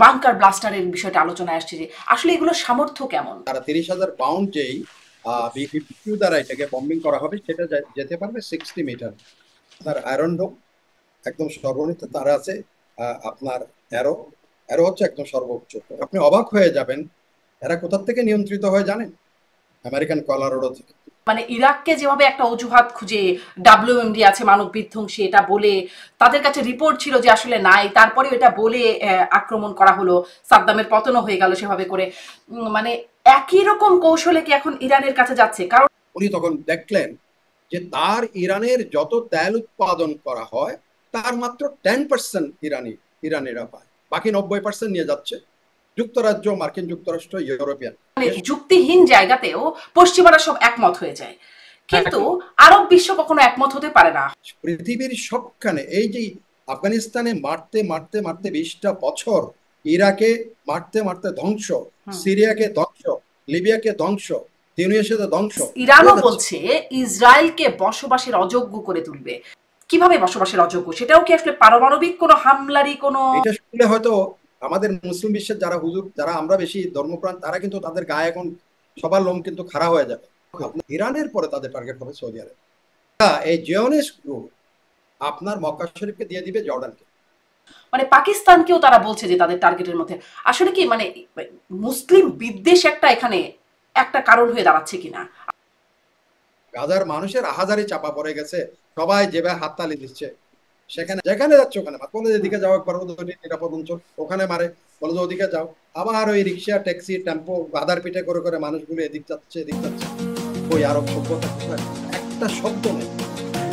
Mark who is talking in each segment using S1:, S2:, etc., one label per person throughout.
S1: Bunker ব্লাস্টারের বিষয়টা আলোচনায় আসছে যে আসলে এগুলো সামর্থ্য কেমন।
S2: তারা 30,000 পাউন্ড যেই B-52 দ্বারা এটাকে বম্বিং করা হবে সেটা যেতে পারবে 60 মিটার। আপনার আয়রন ডোম একদম সর্বনিম্ন তারা আছে। আপনার অ্যারো অ্যারো হচ্ছে একদম সর্বোচ্চ। আপনি অবাক হয়ে যাবেন এরা কোথা থেকে নিয়ন্ত্রিত হয় জানেন? আমেরিকান কলোরাডো থেকে।
S1: মানে ইরাককে যেভাবে একটা অজুহাত খুঁজে WMD আছে মানব বিধ্বংসী এটা বলে তাদের কাছে রিপোর্ট ছিল যে আসলে নাই, তারপরে এটা বলে আক্রমণ করা হলো, সাদ্দামের পতনও হয়ে গেল সেভাবে করে। মানে একই রকম কৌশলে কি এখন ইরানের কাছে যাচ্ছে? কারণ
S2: উনি তখন দেখলেন যে তার ইরানের যত তেল উৎপাদন করা হয় তার মাত্র 10% ইরানিরা পায়, বাকি 90% নিয়ে যাচ্ছে যুক্তরাজ্য, মার্কিন যুক্তরাষ্ট্র, ইউরোপিয়ান।
S1: মানে যুক্তিহীন জায়গাতেও পশ্চিমারা সব একমত হয়ে যায়, কিন্তু আরব বিশ্ব কখনো একমত হতে পারে না।
S2: পৃথিবীর সবখানে এই যে আফগানিস্তানে মারতে মারতে মারতে 20টা বছর, ইরাকে মারতে মারতে ধ্বংস, সিরিয়াকে ধ্বংস, লিবিয়াকে ধ্বংস, তিউনিসিয়াতে ধ্বংস।
S1: ইরানও বলছে ইসরায়েলকে বসবাসের অযোগ্য করে তুলবে। কিভাবে বসবাসের অযোগ্য? সেটাও কি আসলে পারমাণবিক কোনো হামলারই কোনো?
S2: এটা শুনলে হয়তো আমাদের মুসলিম বিশ্বের যারা হুজুর, যারা আমরা বেশি ধর্মপ্রাণ, তারা কিন্তু তাদের গায়ে এখন সবার লোম কিন্তু খাড়া হয়ে যাবে। ইরানের পরে তাদের টার্গেট হবে সৌদি আরব। এই জিওনিস্ট গ্রুপ আপনার মক্কা শরীফকে দিয়ে দিবে জর্ডানকে।
S1: মানে পাকিস্তানকেও তারা বলছে যে তাদের টার্গেটের মধ্যে। আসলে কি মানে মুসলিম বিদ্বেষ একটা এখানে একটা কারণ হয়ে দাঁড়াচ্ছে কিনা?
S2: গাজার মানুষের আহাজারি চাপা পড়ে গেছে, সবাই যেভাবে হাততালি দিচ্ছে। সেখানে যেখানে যাচ্ছে ওখানে বলে এদিকে যাও, একবার নিরাপদ অঞ্চল, ওখানে মারে, বলে যে ওদিকে যাও। আবার ওই রিক্সা, ট্যাক্সি, টেম্পো বাধার পিঠে করে করে মানুষগুলো এদিক যাচ্ছে এদিক যাচ্ছে। ওই আরব সভ্যতা একটা শব্দ নেই,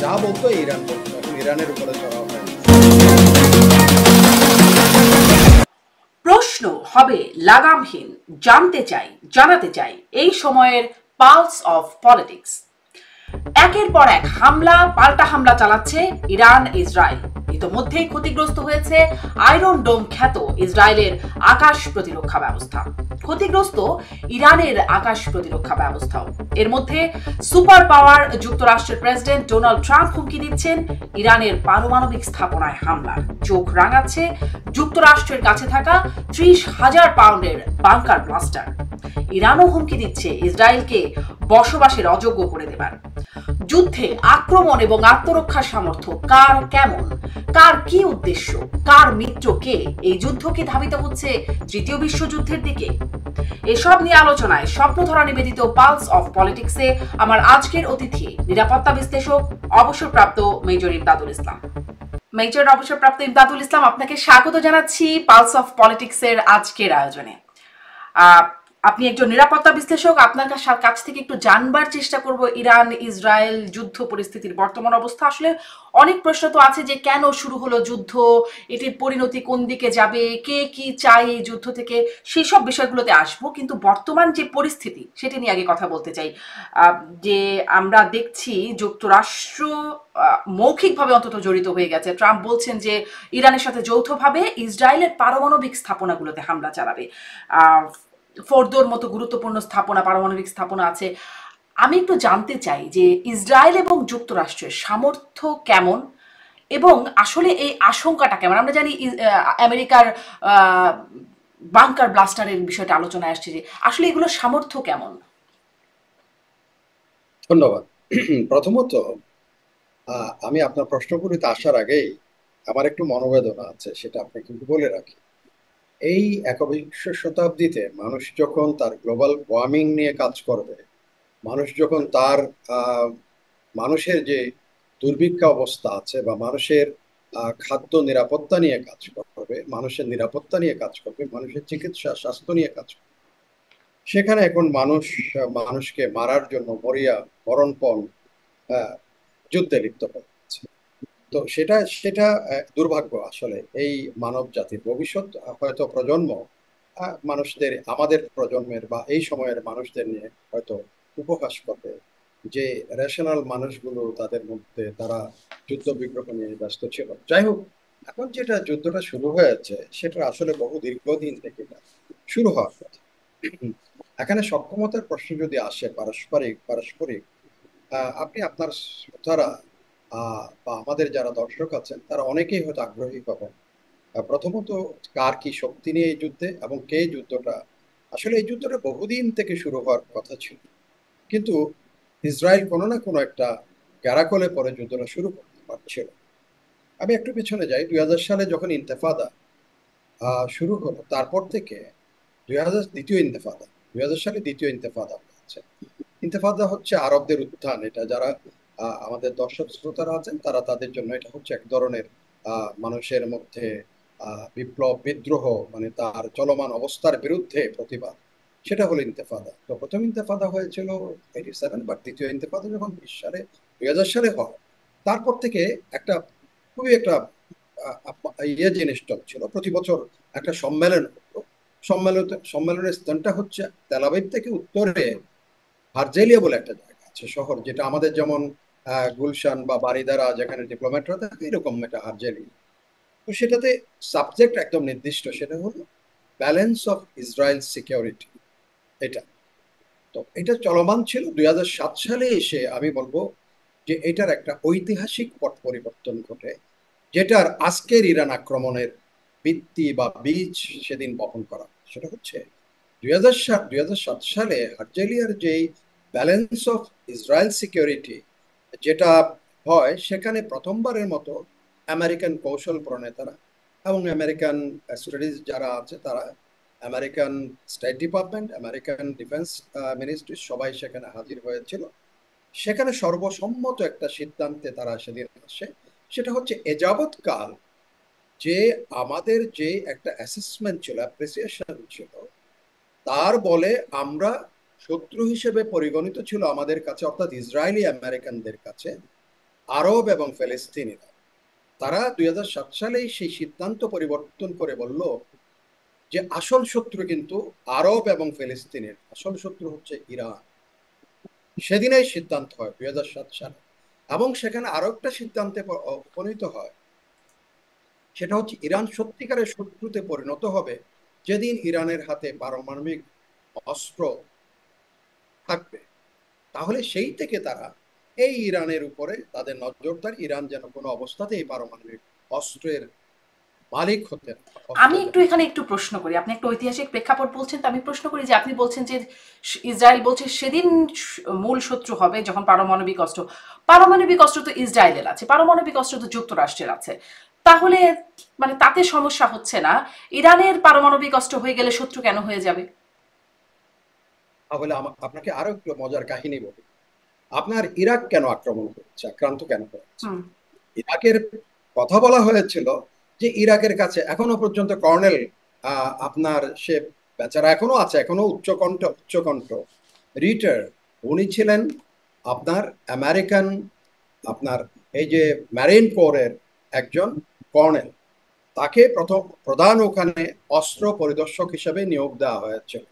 S2: যা বলতো ইরান বলতো, এখন ইরানের উপরে চড়া হয়।
S1: প্রশ্ন হবে লাগামহীন, জানতে চাই, জানাতে চাই এই সময়ের পালস অফ পলিটিক্স। একের পর এক হামলা পাল্টা হামলা চালাচ্ছে ইরান ইসরায়েল। ইতোমধ্যেই ক্ষতিগ্রস্ত হয়েছে আয়রন ডোম খ্যাত ইসরায়েলের আকাশ প্রতিরক্ষা ব্যবস্থা, ক্ষতিগ্রস্ত ইরানের আকাশ প্রতিরক্ষা ব্যবস্থাও। এর মধ্যে সুপার পাওয়ার যুক্তরাষ্ট্রের প্রেসিডেন্ট ডোনাল্ড ট্রাম্প হুমকি দিচ্ছেন ইরানের পারমাণবিক স্থাপনায় হামলার। চোখ রাঙাচ্ছে যুক্তরাষ্ট্রের কাছে থাকা 30,000 পাউন্ডের বাংকার ব্লাস্টার। ইরানও হুমকি দিচ্ছে ইসরায়েলকে বসবাসের অযোগ্য করে দেবার। যুদ্ধে আক্রমণ এবং আত্মরক্ষার সামর্থ্য কার কেমন, কার কি উদ্দেশ্য, কার মিত্র কে, এই যুদ্ধ কি ধাবিত হচ্ছে তৃতীয় বিশ্বযুদ্ধের দিকে? এসব নিয়ে আলোচনায় স্বপ্নধরা নিবেদিত পালস অফ পলিটিক্সে আমার আজকের অতিথি নিরাপত্তা বিশ্লেষক অবসরপ্রাপ্ত মেজর ইমদাদুল ইসলাম। মেজর অবসরপ্রাপ্ত ইমদাদুল ইসলাম, আপনাকে স্বাগত জানাচ্ছি পালস অফ পলিটিক্সের আজকের আয়োজনে। আপনি একজন নিরাপত্তা বিশ্লেষক, আপনার কাছ থেকে একটু জানবার চেষ্টা করব ইরান ইসরায়েল যুদ্ধ পরিস্থিতির বর্তমান অবস্থা। আসলে অনেক প্রশ্ন তো আছে যে কেন শুরু হলো যুদ্ধ, এটির পরিণতি কোন দিকে যাবে, কে কি চাই এই যুদ্ধ থেকে, সেই সব বিষয়গুলোতে আসবো। কিন্তু বর্তমান যে পরিস্থিতি সেটি নিয়ে আগে কথা বলতে চাই। যে আমরা দেখছি যুক্তরাষ্ট্র মৌখিকভাবে অন্তত জড়িত হয়ে গেছে। ট্রাম্প বলছেন যে ইরানের সাথে যৌথভাবে ইসরায়েলের পারমাণবিক স্থাপনাগুলোতে হামলা চালাবে। ফোর্দোর মতো গুরুত্বপূর্ণ স্থাপনা, পারমাণবিক স্থাপনা আছে। আমি একটু জানতে চাই যে ইসরায়েল এবং যুক্তরাষ্ট্রের সামর্থ্য কেমন এবং আসলে এই আশঙ্কাটা কেমন। আমরা জানি আমেরিকার বাংকার ব্লাস্টারের বিষয়টা আলোচনায় আসছে যে আসলে এগুলো সামর্থ্য কেমন।
S2: ধন্যবাদ। প্রথমত আমি আপনার প্রশ্নগুলিতে আসার আগেই আমার একটু মনোবেদনা আছে, সেটা আপনাকে কিন্তু বলে রাখি। এই একবিংশ শতাব্দীতে মানুষ যখন তার গ্লোবাল ওয়ার্মিং নিয়ে কাজ করবে, মানুষ যখন তার মানুষের যে দুর্ভিক্ষ অবস্থা আছে বা মানুষের খাদ্য নিরাপত্তা নিয়ে কাজ করবে, মানুষের নিরাপত্তা নিয়ে কাজ করবে, মানুষের চিকিৎসা স্বাস্থ্য নিয়ে কাজ করবে, সেখানে এখন মানুষ মানুষকে মারার জন্য মরিয়া মরণপণ যুদ্ধে লিপ্ত হচ্ছে। তো সেটা সেটা দুর্ভাগ্য আসলে এই মানব জাতির। ভবিষ্যৎ হয়তো প্রজন্ম মানুষদের, আমাদের প্রজন্মের বা এই সময়ের মানুষদের নিয়ে হয়তো উপহাস করবে যে রেশনাল মানুষগুলো তাদের মধ্যে তারা যুদ্ধ বিগ্রহ নিয়ে ব্যস্ত ছিল। যাই হোক, এখন যেটা যুদ্ধটা শুরু হয়েছে সেটা আসলে বহু দীর্ঘদিন থেকে শুরু হওয়ার কথা। এখানে সক্ষমতার প্রশ্ন যদি আসে, পারস্পরিক পারস্পরিক আপনি আপনার শ্রোতারা বা আমাদের যারা দর্শক আছেন তারা অনেকেই হয়তো আগ্রহী হবেন প্রথমত কার কি শক্তি নিয়ে এই যুদ্ধে এবং কে এই যুদ্ধটা, আসলে এই যুদ্ধটা বহুদিন থেকে শুরু হওয়ার কথা ছিল, কিন্তু ইসরায়েল কোনো না কোনো একটা গ্যারাকলে পরে যুদ্ধটা শুরু করতে পারছিল। আমি একটু পিছনে যাই, 2000 সালে যখন ইন্তেফাদা শুরু হলো, তারপর থেকে 2000 দ্বিতীয় ইন্তেফাদা, 2000 সালে দ্বিতীয় ইন্তেফাদা হচ্ছে। ইন্তেফাদা হচ্ছে আরবদের উত্থান। এটা যারা আমাদের দর্শক শ্রোতারা আছেন তারা, তাদের জন্য এটা হচ্ছে এক ধরনের মানুষের মধ্যে বিপ্লব, বিদ্রোহ, মানে তার চলমান অবস্থার বিরুদ্ধে প্রতিবাদ, সেটা হলো ইন্তেফাদা। তো প্রথম ইন্তেফাদা হয়েছিল 87, বাট দ্বিতীয় ইন্তেফাদা যখন 2000 সালে হয়, তারপর থেকে একটা খুবই একটা জিনিস চলছিল। প্রতি বছর একটা সম্মেলন হতো। সম্মেলনের স্থানটা হচ্ছে তেল আবিব থেকে উত্তরে আর্জেলিয়া বলে একটা জায়গা আছে, শহর, যেটা আমাদের যেমন গুলশান বা বারিদারা যেখানে ডিপ্লোম্যাটরা থাকে, এরকম একটা আর্জেলিয়া। তো সেটাতে সাবজেক্ট একদম নির্দিষ্ট, সেটা হলো ব্যালেন্স অফ ইসরায়েল সিকিউরিটি। এটা, তো এটা চলমান ছিল। 2007 সালে এসে আমি বলবো যে এটার একটা ঐতিহাসিক পট পরিবর্তন ঘটে, যেটার আজকের ইরান আক্রমণের ভিত্তি বা বীজ সেদিন বপন করা। সেটা হচ্ছে 2007 সালে আর্জেলিয়ার যেই ব্যালেন্স অফ ইসরায়েল সিকিউরিটি যেটা হয়, সেখানে প্রথমবারের মতো আমেরিকান কৌশল প্রণেতারা এবং আমেরিকান স্ট্র্যাটেজিস্ট যারা আছে তারা, American state department, American defence ministry, সবাই সেখানে হাজির হয়েছিল। সেখানে সর্বসম্মত একটা সিদ্ধান্তে তারা সেদিন আসে। সেটা হচ্ছে এযাবৎকাল যে আমাদের যে একটা অ্যাসেসমেন্ট ছিল, অ্যাপ্রিসিয়েশন ছিল, তার বলে আমরা শত্রু হিসেবে পরিগণিত ছিল আমাদের কাছে, অর্থাৎ ইসরায়েলি আমেরিকানদের কাছে আরব এবং ফিলিস্তিনিরা। তারা 2007 সালেই সেই সিদ্ধান্ত পরিবর্তন করে বলল যে আসল শত্রু কিন্তু আরব এবং ফিলিস্তিনের, আসল শত্রু হচ্ছে ইরান। সেদিনের সিদ্ধান্ত হয় 2007 সালে, এবং সেখানে আরো একটা সিদ্ধান্তে উপনীত হয়। সেটা হচ্ছে ইরান সত্যিকারের শত্রুতে পরিণত হবে যেদিন ইরানের হাতে পারমাণবিক অস্ত্র থাকবে। তাহলে সেই থেকে তারা এই ইরানের উপরে তাদের নজরদারি, ইরান যেন কোনো অবস্থাতে এই পারমাণবিক অস্ত্রের মালিক হতে না, অস্ত্র
S1: আমি
S2: যেন।
S1: একটু এখানে একটু প্রশ্ন করি, আপনি একটা ঐতিহাসিক প্রেক্ষাপট বলছেন, তো আমি প্রশ্ন করি যে আপনি বলছেন যে ইসরায়েল বলছে সেদিন মূল শত্রু হবে যখন পারমাণবিক অস্ত্র, পারমাণবিক অস্ত্র তো ইসরায়েলের আছে, পারমাণবিক অস্ত্র তো যুক্তরাষ্ট্রের আছে, তাহলে মানে তাতে সমস্যা হচ্ছে না, ইরানের পারমাণবিক অস্ত্র হয়ে গেলে শত্রু কেন হয়ে যাবে?
S2: তাহলে আপনাকে আরো একটু মজার কাহিনী বলি। আপনার ইরাক কেন আক্রমণ করেছে, আক্রান্ত কেন করেছে?
S1: হুম।
S2: ইরাকের কথা বলা হয়েছিল যে ইরাকের কাছে এখনো পর্যন্ত কর্নেল, আপনার সে বেচারা এখনো আছে, এখনো উচ্চকণ্ঠ রিটার, উনি ছিলেন আপনার আমেরিকান, আপনার এই যে ম্যারিন কোরের একজন কর্নেল। তাকে প্রধান ওখানে অস্ত্র পরিদর্শক হিসেবে নিয়োগ দেওয়া হয়েছিল।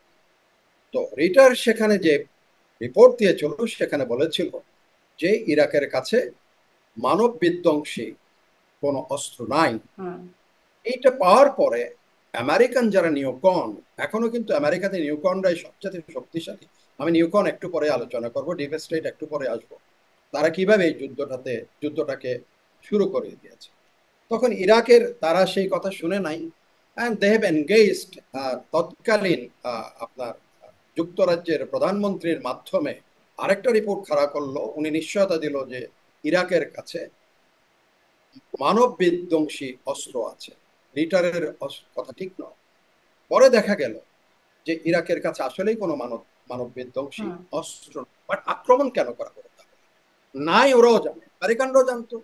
S2: তো রিটার সেখানে যে রিপোর্ট দিয়েছিল, সেখানে বলেছিল যে ইরাকের কাছে মানব বিধ্বংসী কোনো অস্ত্র নাই।
S1: হুম।
S2: এইটা পাওয়ার পরে আমেরিকান যারা নিউকন, এখনো কিন্তু আমেরিকাতে নিউকনরাই সবচেয়ে শক্তিশালী। আমি নিউকন একটু পরে আলোচনা করব, ডিপ স্টেট একটু পরে আসবো, তারা কিভাবে এই যুদ্ধটাকে শুরু করে দিয়েছে। তখন ইরাকের তারা সেই কথা শুনে নাই, অ্যান্ড দে হ্যাভ এনগেজড তৎকালীন আপনার যুক্তরাজ্যের প্রধানমন্ত্রীর মাধ্যমে আরেকটা রিপোর্ট খাড়া করলো। উনি নিশ্চয়তা দিল যে ইরাকের কাছে মানব বিধ্বংসী অস্ত্র আছে। রিটারের কথা ঠিক নয়। পরে দেখা গেল যে ইরাকের কাছে আসলেই কোনো মানব বিধ্বংসী
S1: হুম।
S2: অস্ত্র, বাট আক্রমণ কেন করা হলো নাই, ওরাও জানে, আমেরিকানরাও জানতো,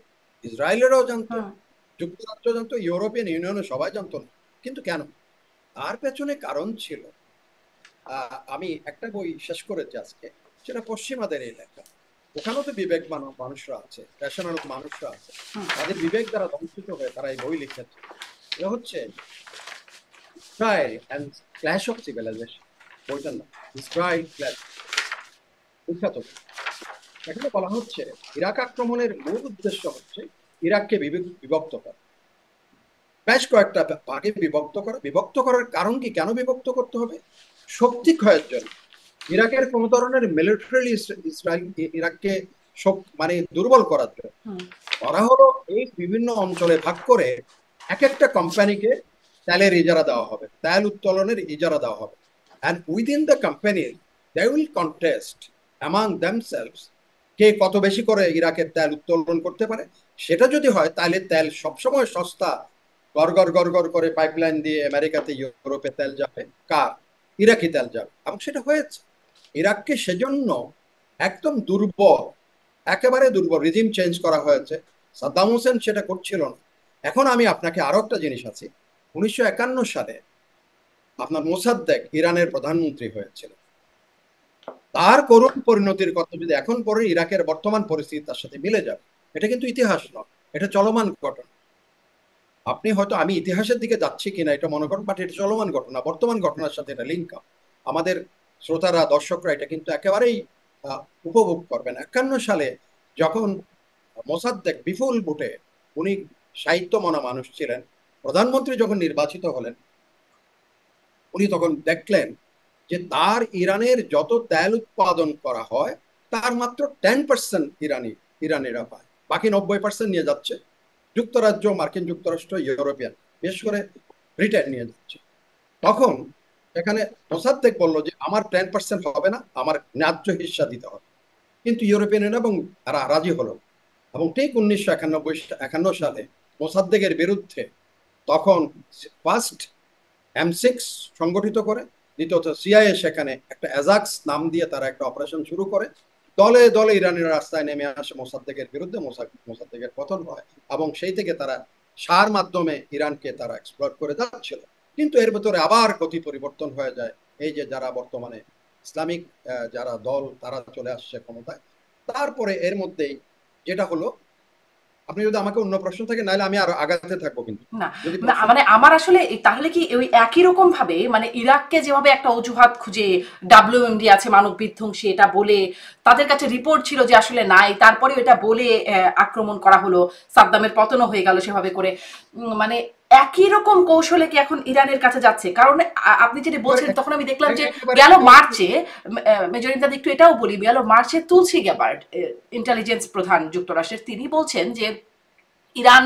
S2: ইসরায়েলেরও জানতো,
S1: হুম।
S2: যুক্তরাষ্ট্র জানতো, ইউরোপিয়ান ইউনিয়নের সবাই জানতো না, কিন্তু কেন? তার পেছনে কারণ ছিল। আমি একটা বই শেষ করেছি আজকে, সেটা পশ্চিমাদের এই লেখা। ওখানেও তো বিবেকবান মানুষরা আছে, রেশনাল মানুষরা আছে, তাদের বিবেক দ্বারা ধ্বংসিত হয়ে তারা এই বই লিখেছে। এটা হচ্ছে Israel and clash of civilisation, বইটার নাম ইসরায়েল ক্ল্যাশ, বিখ্যাত। এখানে বলা হচ্ছে ইরাক আক্রমণের মূল উদ্দেশ্য হচ্ছে ইরাককে বিভক্ত করা, বেশ কয়েকটা ভাগে বিভক্ত করার কারণ কি, কেন বিভক্ত করতে হবে? শক্তি ক্ষয়ের জন্য। ইরাকের কোন ধরনের মিলিটারি ইসরায়েল ইরাককে মানে দুর্বল করার জন্য।
S1: হুম।
S2: ওরা হলো এই বিভিন্ন অঞ্চলে ভাগ করে এক একটা কোম্পানিকে তেলের ইজারা দেওয়া হবে, তেল উত্তোলনের ইজারা দেওয়া হবে, and within the company they will contest among themselves কে কত বেশি করে ইরাকের তেল উত্তোলন করতে পারে। সেটা যদি হয় তাহলে তেল সবসময় সস্তা, গড় গড় গড় করে পাইপলাইন দিয়ে আমেরিকাতে ইউরোপে তেল যাবে, কার? ইরাকি তেল যাবে। এবং সেটা হয়েছে। ইরাককে সেজন্য একদম দুর্বল, একেবারে দুর্বল রিজিম চেঞ্জ করা হয়েছে। সাদ্দাম হোসেন সেটা করছিল না। এখন আমি আপনাকে আরো একটা জিনিস আছে, 1951 সালে আপনার মোসাদ্দেক ইরানের প্রধানমন্ত্রী হয়েছিল। তার করুণ পরিণতির কথা যদি এখন পরে ইরাকের বর্তমান পরিস্থিতি তার সাথে মিলে যাবে। এটা কিন্তু ইতিহাস নয়, এটা চলমান ঘটনা। আপনি হয়তো আমি ইতিহাসের দিকে যাচ্ছি কিনা এটা মনে করেন, বাট এটা চলমান ঘটনা, বর্তমান ঘটনার সাথে এটা লিঙ্ক আপ। আমাদের শ্রোতারা, দর্শকরা এটা কিন্তু একেবারেই উপভোগ করবেন। 51 সালে যখন মোসাদ্দেক বিপুল ভোটে, উনি সাহিত্যমনা মানুষ ছিলেন, প্রধানমন্ত্রী যখন নির্বাচিত হলেন, উনি তখন দেখলেন যে তার ইরানের যত তেল উৎপাদন করা হয় তার মাত্র 10% ইরানিরা পায়, বাকি 90% নিয়ে যাচ্ছে যুক্তরাজ্য, মার্কিন যুক্তরাষ্ট্র, ইউরোপিয়ান, বিশেষ করে ব্রিটেন নিয়ে যাচ্ছে। তখন এখানে মোসাদ্দেক বলল যে আমার 10% হবে না, আমার ন্যায্য হিস্সা দিতে হবে। কিন্তু ইউরোপিয়ান এবং তারা রাজি হলো। এবং ঠিক 1991 সালে মোসাদ্দেকের বিরুদ্ধে তখন ফার্স্ট M6 সংগঠিত করে, দ্বিতীয়ত সিআইএ সেখানে একটা অ্যাজাক্স নাম দিয়ে তারা একটা অপারেশন শুরু করে। দলে দলে ইরানের রাস্তায় নেমে আসে মোসাদ্দেকের বিরুদ্ধে, মোসাদ্দেকের পতন হয়। এবং সেই থেকে তারা সার মাধ্যমে ইরানকে তারা এক্সপ্লয়েট করে যাচ্ছিল। কিন্তু এর ভেতরে আবার গতি পরিবর্তন হয়ে যায়। এই যে যারা বর্তমানে ইসলামিক যারা দল, তারা চলে আসছে ক্ষমতায়। তারপরে এর মধ্যেই যেটা হলো, আপনি যদি আমাকে অন্য প্রশ্ন থাকে, নাহলে আমি আরো আগাতে থাকবো। কিন্তু
S1: না
S2: যদি
S1: না,
S2: প্রশ্ন
S1: মানে আমার আসলে তাহলে কি ওই একই রকম ভাবে, মানে ইরাককে যেভাবে একটা অজুহাত খুঁজে ডাব্লিউএমডি আছে মানব বিধ্বংসী এটা বলে, তাদের কাছে রিপোর্ট ছিল যে আসলে নাই, তারপরে এটা বলে আক্রমণ করা হলো, সাদ্দামের পতনও হয়ে গেল সেভাবে করে, মানে একই রকম কৌশলে কি এখন ইরানের কাছে যাচ্ছে? কারণ আপনি যেটা বলছেন তখন আমি দেখলাম যে
S2: একেবারে
S1: গেল মার্চে, মেজর ইমদাদ একটু এটাও বলি, গেল মার্চে তুলসী গ্যাবার্ড, ইন্টেলিজেন্স প্রধান যুক্তরাষ্ট্রের, তিনি বলছেন যে ইরান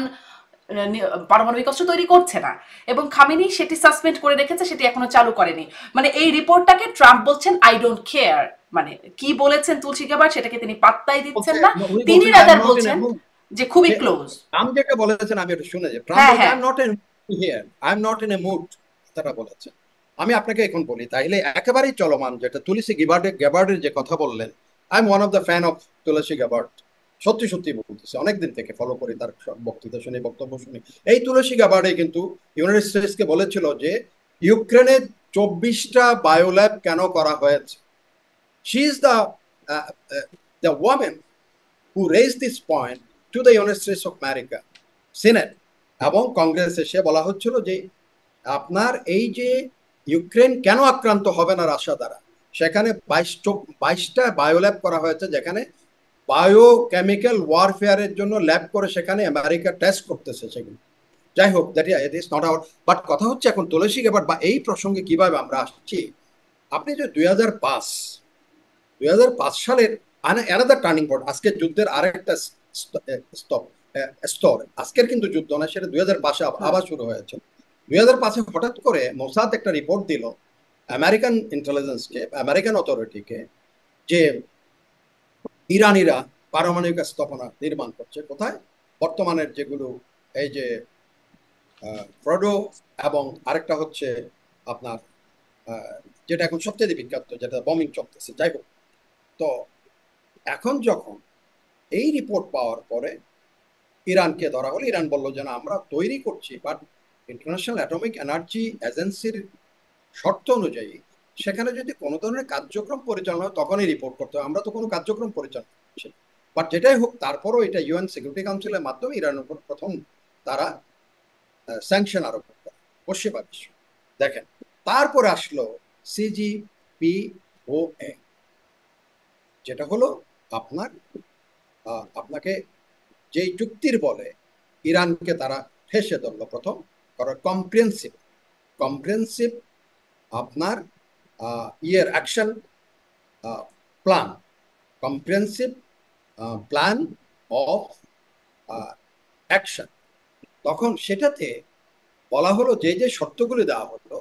S1: পারমাণবিক অস্ত্র তৈরি করছে না, এবং খামেনি সেটি সাসপেন্ড করে রেখেছে, সেটি এখনো চালু করেনি। মানে এই রিপোর্টটাকে ট্রাম্প বলছেন আই ডোন্ট কেয়ার, মানে কি বলেছেন তুলসী গ্যাবার্ড সেটাকে তিনি পাত্তাই দিচ্ছেন না।
S2: উনি
S1: তিনি
S2: বলছেন I am
S1: rather
S2: not in এ
S1: বলছেন
S2: মুড।
S1: যে খুবই ক্লোজ।
S2: ট্রাম্প যেটা বলেছেন আমি এটা শুনেছি, ট্রাম্প
S1: হ্যাঁ
S2: বলেছে
S1: হ্যাঁ।
S2: I am not in here, I am not in a mood, তারা বলেছেন। আমি আপনাকে এখন বলি, তাইলে একেবারেই চলমান যেটা তুলসী গ্যাবার্ডের যে কথা বললেন, I am one of the fan of Tulsi Gabbard. সত্যি সত্যি বলতেছে, অনেকদিন থেকে ফলো করি তার বক্তৃতা শুনি, বক্তব্য শুনি। এই তুলসী গ্যাবার্ডে কিন্তু ইউনাইটেড স্টেটসকে বলেছিল যে ইউক্রেনে 24টা বায়োল্যাব কেন করা হয়েছে। She is the women who raised this point to the United States of America senate এবং কংগ্রেসে। সে বলা হচ্ছিল যে আপনার এই যে ইউক্রেন কেন আক্রান্ত হবে না রাশিয়া দ্বারা, সেখানে 22টা বায়োল্যাব করা হয়েছে, যেখানে বায়োকেমিক্যাল ওয়ারফেয়ারের জন্য ল্যাব করে সেখানে আমেরিকা টেস্ট করতেছে সেগুলো। যাই হোক, that is not our, but কথা হচ্ছে এখন তুলসী গ্যাবার্ড বা এই প্রসঙ্গে কিভাবে আমরা আসছি। আপনি যে 2005 সালের অ্যানাদার টার্নিং পয়েন্ট, আজকের যুদ্ধের আরেকটা স্তর, আজকের কিন্তু যুদ্ধ না, সেটা 2005 আবার শুরু হয়েছে। 2005 হঠাৎ করে মোসাদ একটা রিপোর্ট দিল আমেরিকান ইন্টেলিজেন্সকে, আমেরিকান অথরিটিকে, যে ইরানিরা পারমাণবিক স্থাপনা নির্মাণ করছে। কোথায়? বর্তমানের যেগুলো, এই যে ফ্রডো, এবং আরেকটা হচ্ছে আপনার যেটা এখন সবচেয়ে বিখ্যাত, যেটা বমিং চলতেছে। যাই হোক, তো এখন যখন এই রিপোর্ট পাওয়ার পরে ইরানকে ধরা হলো, ইরান বললো যে না, আমরা তৈরি করছি, বাট ইন্টারন্যাশনাল অ্যাটমিক এনার্জি এজেন্সির শর্ত অনুযায়ী সেখানে যদি কোনো ধরনের কার্যক্রম পরিচালনা হয় তখনই রিপোর্ট করতে হবে। আমরা তো কোনো কার্যক্রম পরিচালনা করছি, বাট যেটাই হোক, তারপরও এটা ইউএন সিকিউরিটি কাউন্সিলের মাধ্যমে ইরানের উপর প্রথম তারা স্যাংশন আরোপ করে পশ্চিমা বিশ্ব। দেখেন, তারপরে আসলো সিজিপিওএ, যেটা হলো আপনার আপনাকে যেই চুক্তির বলে ইরানকে তারা ঠেসে ধরলো প্রথম, কারণ কম্প্রিহেনসিভ আপনার ইয়ের action plan, comprehensive plan of action, তখন সেটাতে বলা হলো যে যে শর্তগুলো দেওয়া হলো,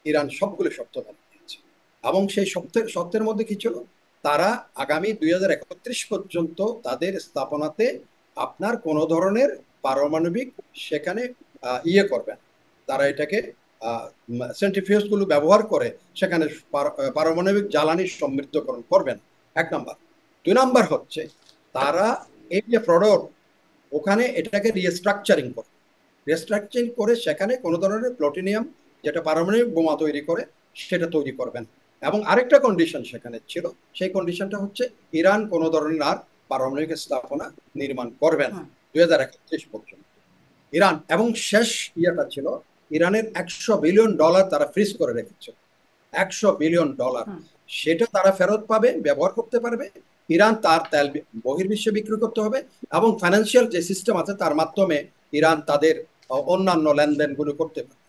S2: ইরান সবগুলো শর্ত মেনে নিয়েছে। এবং সেই শর্তের মধ্যে কি ছিল, তারা আগামী 2031 পর্যন্ত তাদের স্থাপনাতে আপনার কোনো ধরনের পারমাণবিক সেখানে করবেন, তারা এটাকে সেন্ট্রিফিউজ গুলো ব্যবহার করে সেখানে পারমাণবিক জ্বালানি সমৃদ্ধকরণ করবেন, 1 নাম্বার। 2 নাম্বার হচ্ছে তারা এই যে প্রোডাক্ট ওখানে এটাকে রিস্ট্রাকচারিং করে, রিস্ট্রাকচারিং করে সেখানে কোনো ধরনের প্লুটোনিয়াম যেটা পারমাণবিক বোমা তৈরি করে সেটা তৈরি করবেন। এবং আরেকটা কন্ডিশন সেখানে ছিল, সেই কন্ডিশনটা হচ্ছে ইরান কোনো ধরনের আর পারমাণবিক স্থাপনা নির্মাণ করবে না 2031 পর্যন্ত ইরান। এবং শেষ ইয়েটা ছিল ইরানের $100 বিলিয়ন তারা ফ্রিজ করে রেখেছে, $100 বিলিয়ন, সেটা তারা ফেরত পাবে, ব্যবহার করতে পারবে। ইরান তার তেল বহির্বিশ্বে বিক্রি করতে হবে এবং ফাইন্যান্সিয়াল যে সিস্টেম আছে তার মাধ্যমে ইরান তাদের অন্যান্য লেনদেনগুলো করতে পারে।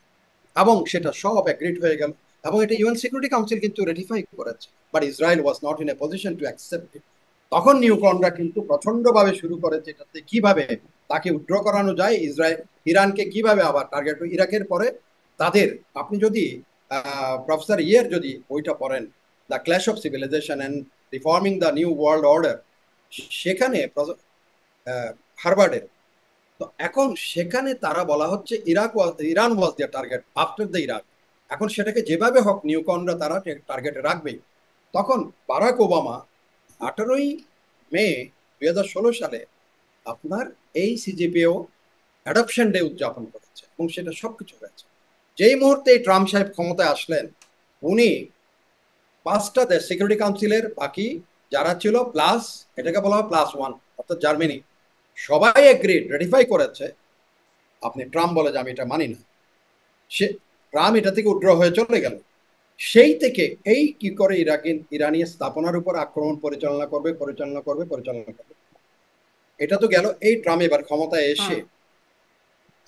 S2: এবং সেটা সব এগ্রিড হয়ে গেল এবং এটা ইউএন সিকিউরিটি কাউন্সিল কিন্তু রেটিফাই করেছে, but Israel was not in A position to accept it. তখন নিউকনরা কিন্তু প্রচন্ডভাবে শুরু করেছে এটাতে কিভাবে তাকে উইথড্র করানো যায়, ইরানকে কিভাবে আবার টার্গেট। ইরাকের পরে তাদের, আপনি যদি প্রফেসর ইয়ের যদি বইটা পড়েন, the clash of civilisation and reforming the new world order, সেখানে হার্ভার্ডের, তো এখন সেখানে তারা বলা হচ্ছে Iran was their target after the Iraq. এখন সেটাকে যেভাবে হোক নিউকনরা তারা টার্গেটে রাখবেই। তখন বারাক ওবামা 18 মে 2016 সালে আপনার এই সিজিপিও অ্যাডপশন ডে উদযাপন করেছে এবং সেটা সবকিছু হয়েছে। যেই মুহূর্তে ট্রাম্প সাহেব ক্ষমতায় আসলেন, উনি 5টা দেশ সিকিউরিটি কাউন্সিলের বাকি যারা ছিল প্লাস, এটাকে বলা হয় +1, অর্থাৎ জার্মানি, সবাই এগ্রিড, রেটিফাই করেছে। আপনি ট্রাম্প বলে যে আমি এটা মানি না, সে ট্রাম্প এটা থেকে উইথড্র হয়ে চলে গেল। সেই থেকে এই কি করে ইরানি স্থাপনার উপর আক্রমণ পরিচালনা করবে, এটা তো গেল। এই ট্রাম্প এবার ক্ষমতায় এসে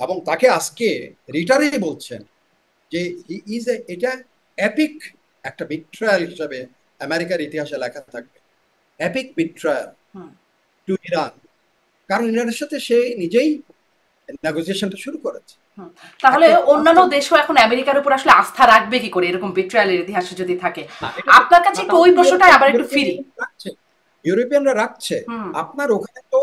S2: এবং তাকে আজকে রিটারে বলছেন যে এটা এপিক একটা বিট্রায়াল হিসাবে আমেরিকার ইতিহাসে লেখা থাকবে, এপিক বিট্রায়াল টু ইরান। কারণ ইরানের সাথে সে নিজেই নেগোসিয়েশনটা শুরু করেছে।
S1: তাহলে অন্যান্য দেশও এখন আমেরিকার উপর আসলে আস্থা রাখবে কি করে এরকম বিট্রায়ালের ইতিহাসে যদি থাকে? আপনার কাছে একটু ওই প্রশ্নটাই আবার একটু ফিরি।
S2: ইউরোপিয়ানরা রাখছে, আপনার ওখানে তো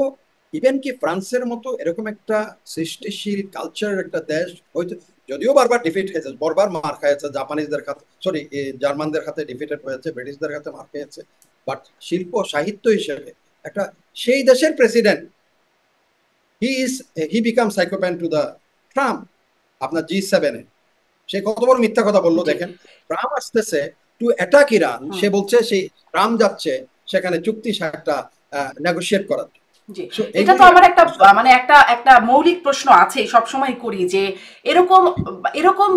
S2: ইভেন কি ফ্রান্সের মতো এরকম একটা সৃষ্টিশীল কালচারের একটা দেশ, হয়তো যদিও বারবার ডিফিট হয়েছে, বারবার মার খাইছে জাপানিজদের হাতে, সরি জার্মানদের হাতে ডিফিটেড হয়েছে, ব্রিটিশদের হাতে মার খেয়েছে, বাট শিল্প সাহিত্য হিসেবে একটা সেই দেশের president, he became psychopath to the Trump. আপনার G7 সে কত বড় মিথ্যা কথা বললো দেখেন। ট্রাম্প আসতেছে টু অ্যাটাক ইরান, সে বলছে সেই ট্রাম্প যাচ্ছে সেখানে চুক্তি একটা নেগোশিয়েট করার।
S1: এটা তো আমার একটা মানে একটা মৌলিক প্রশ্ন আছে, সবসময় করি যে এরকম এরকম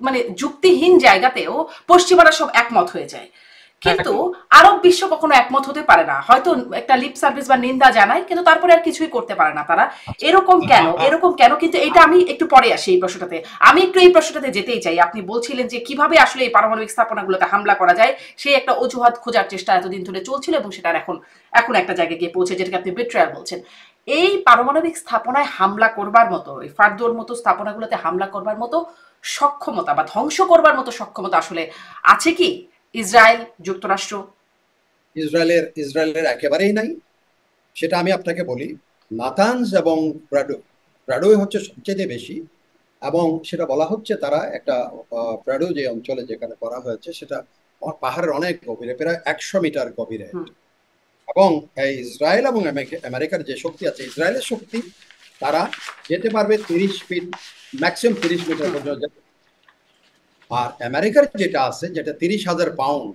S1: মানে যুক্তিহীন জায়গাতেও পশ্চিমারা সব একমত হয়ে যায়, কিন্তু আরব বিশ্ব কখনো একমত হতে পারে না। হয়তো একটা লিপ সার্ভিস বা নিন্দা জানায়, কিন্তু তারপরে আর কিছুই করতে পারে না তারা। এরকম কেন? কিন্তু এটা আমি একটু পরে আসি এই প্রশ্নটাতে। আমি একটু এই প্রশ্নটাতে যেতেই চাই। আপনি বলছিলেন যে কিভাবে আসলে এই পারমাণবিক স্থাপনাগুলোতে হামলা করা যায়, সেই একটা অজুহাত খোঁজার চেষ্টা এতদিন ধরে চলছিল এবং সেটা এখন একটা জায়গায় গিয়ে পৌঁছে, যেটাকে আপনি বিট্রায়াল বলছেন। এই পারমাণবিক স্থাপনায় হামলা করবার মতো, এই ফার্দোর মতো স্থাপনাগুলোতে হামলা করবার মতো সক্ষমতা বা ধ্বংস করবার মতো সক্ষমতা আসলে আছে কি ইসরায়েল, যুক্তরাষ্ট্র?
S2: ইসরায়েলের একেবারেই নাই। সেটা আমি আপনাকে বলি, নাতানজ এবং প্রাডো হচ্ছে সবচেয়ে বেশি, এবং সেটা বলা হচ্ছে তারা একটা প্রাডো যে অঞ্চলে যেখানে করা হয়েছে সেটা পাহাড়ের অনেক গভীরে, প্রায় 100 মিটার গভীরে। এবং ইসরায়েল এবং আমেরিকার যে শক্তি আছে, ইসরায়েলের শক্তি তারা যেতে পারবে 30 ফিট, ম্যাক্সিমাম 30 মিটার পর্যন্ত। আর আমেরিকার যেটা আছে, যেটা 30,000 পাউন্ড,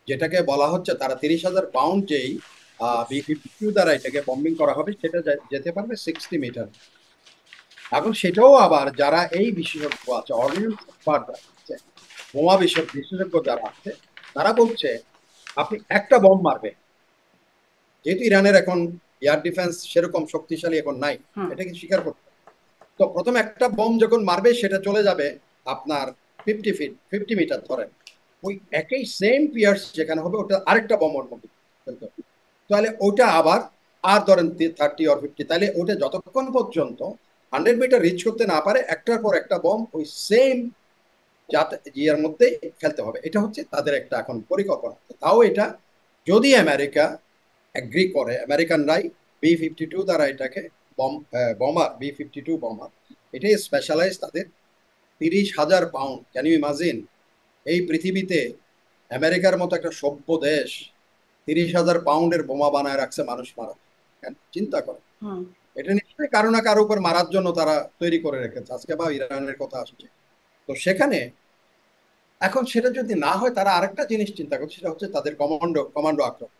S2: যেটাকে বলা হচ্ছে তারা 30,000 পাউন্ড যেই B-52 দ্বারা এটাকে বম্বিং করা হবে, সেটা যেতে পারবে 60 মিটার। এখন সেটাও আবার যারা এই বিশেষজ্ঞ আছে, অর্ডিন্যান্স আছে, বোমা বিশেষজ্ঞ যারা আছে, তারা বলছে আপনি একটা বম মারবে, যেহেতু ইরানের এখন এয়ার ডিফেন্স সেরকম শক্তিশালী এখন নাই, এটাকে স্বীকার করতে। তো প্রথম একটা বম যখন মারবে সেটা চলে যাবে আপনার 50 মিটার ধরেন, ওই একই সেম পিয়ার্স যেখানে হবে ওটা আরেকটা বমের মধ্যে ফেলতে হবে। তাহলে ওটা আবার আর ধরেন 30 or 50, তাহলে ওটা যতক্ষণ পর্যন্ত 100 মিটার রিচ করতে না পারে একটার পর একটা বম ওই সেম ইয়ার মধ্যে ফেলতে হবে। এটা হচ্ছে তাদের একটা এখন পরিকল্পনা। তাও এটা যদি আমেরিকা এগ্রি করে, আমেরিকানরাই B-52 দ্বারা এটাকে বমার B-52 বমার, এটাই স্পেশালাইজ তাদের 30,000 পাউন্ড। ক্যান ইউ ইমাজিন এই পৃথিবীতে আমেরিকার মতো একটা সভ্য দেশ 30,000 পাউন্ডের বোমা বানায় রাখছে মানুষ মারা? চিন্তা করে।
S1: হুম।
S2: এটা নিশ্চয়ই কারো না কারো উপর মারার জন্য তারা তৈরি করে রেখেছে। আজকে বা ইরানের কথা আসছে, তো সেখানে এখন সেটা যদি না হয় তারা আরেকটা জিনিস চিন্তা করছে, সেটা হচ্ছে তাদের কমান্ডো কমান্ডো আক্রমণ।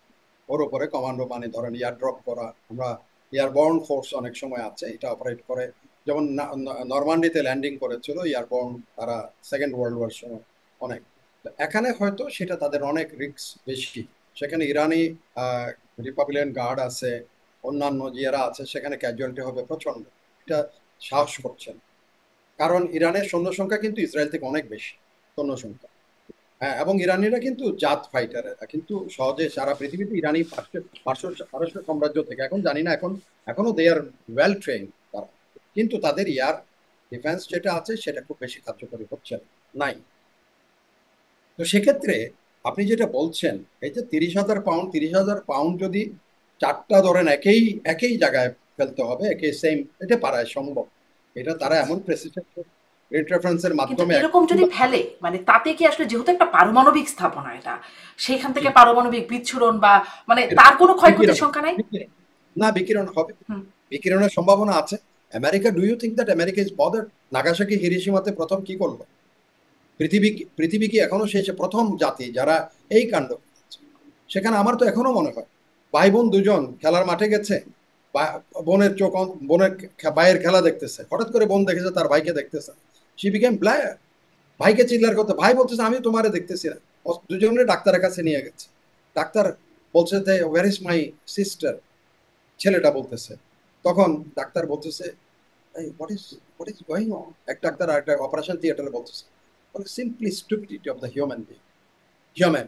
S2: ওর উপরে কমান্ডো মানে ধরেন এয়ার ড্রপ করা। আমরা এয়ারবর্ন ফোর্স অনেক সময় আছে, এটা অপারেট করে। যেমন নরমান্ডিতে ল্যান্ডিং করেছিল এয়ারবর্ন তারা সেকেন্ড ওয়ার্ল্ড ওয়ার সময় অনেক। এখানে হয়তো সেটা তাদের অনেক রিস্ক বেশি। সেখানে ইরানি রিপাবলিকান গার্ড আছে, অন্যান্য যারা আছে, সেখানে ক্যাজুয়ালিটি হবে প্রচন্ড। এটা সাহস করছেন, কারণ ইরানের সৈন্য সংখ্যা কিন্তু ইসরায়েল থেকে অনেক বেশি সৈন্য সংখ্যা। হ্যাঁ, এবং ইরানিরা কিন্তু জাত ফাইটার, কিন্তু সহজে সারা পৃথিবীতে ইরানি পারস্য সাম্রাজ্য থেকে এখন জানি না, এখনো দে আর ওয়েল ট্রেন তারা, কিন্তু তাদের এয়ার ডিফেন্স যেটা আছে সেটা খুব বেশি কার্যকরী হচ্ছে নাই। তো সেক্ষেত্রে আপনি যেটা বলছেন, এই যে 30,000 পাউন্ড, 30,000 পাউন্ড যদি চারটা ধরেন একই একই জায়গায় ফেলতে হবে, একই সেম, এটা পারায় সম্ভব। এটা তারা এমন প্রেসিডেন্ট ইন্টারফারেন্সের
S1: কিন্তু
S2: মাধ্যমে
S1: এরকম যদি ফেলে, মানে তাতে কি আসলে, যেহেতু একটা পারমাণবিক স্থাপনা এটা, সেখান থেকে পারমাণবিক বিচ্ছুরণ বা মানে তার কোনো ক্ষয়ক্ষতির
S2: বিকিরণ
S1: সংখ্যা নাই?
S2: বিকিরণ না, বিকিরণ হবে,
S1: হুম।
S2: বিকিরণের সম্ভাবনা আছে। America, do you think that America is bothered? Nagasaki হিরোশিমাতে প্রথম কি করলো? পৃথিবী কি এখনো সে প্রথম জাতি যারা এই কাণ্ড করেছে? সেখানে আমার তো এখনো মনে হয় ভাই বোন দুজন খেলার মাঠে গেছে, বোনের চোখ বোনের ভাইয়ের খেলা দেখতেছে, হঠাৎ করে বোন দেখেছে তার ভাইকে দেখতেছে, সি বিকেম ব্ল্যাক। ভাইকে চিল্লার করতে, ভাই বলতেছে আমি তোমারে দেখতেছি না। দুজনে ডাক্তারের কাছে নিয়ে গেছে। ডাক্তার বলছে যে ওয়ার ইজ মাই সিস্টার, ছেলেটা বলতেছে। তখন ডাক্তার বলতেছে হোয়াট ইজ গোয়িং অন। এক ডাক্তার আর একটা অপারেশন থিয়েটারে বলতেছে, simply stupidity of the human being, human.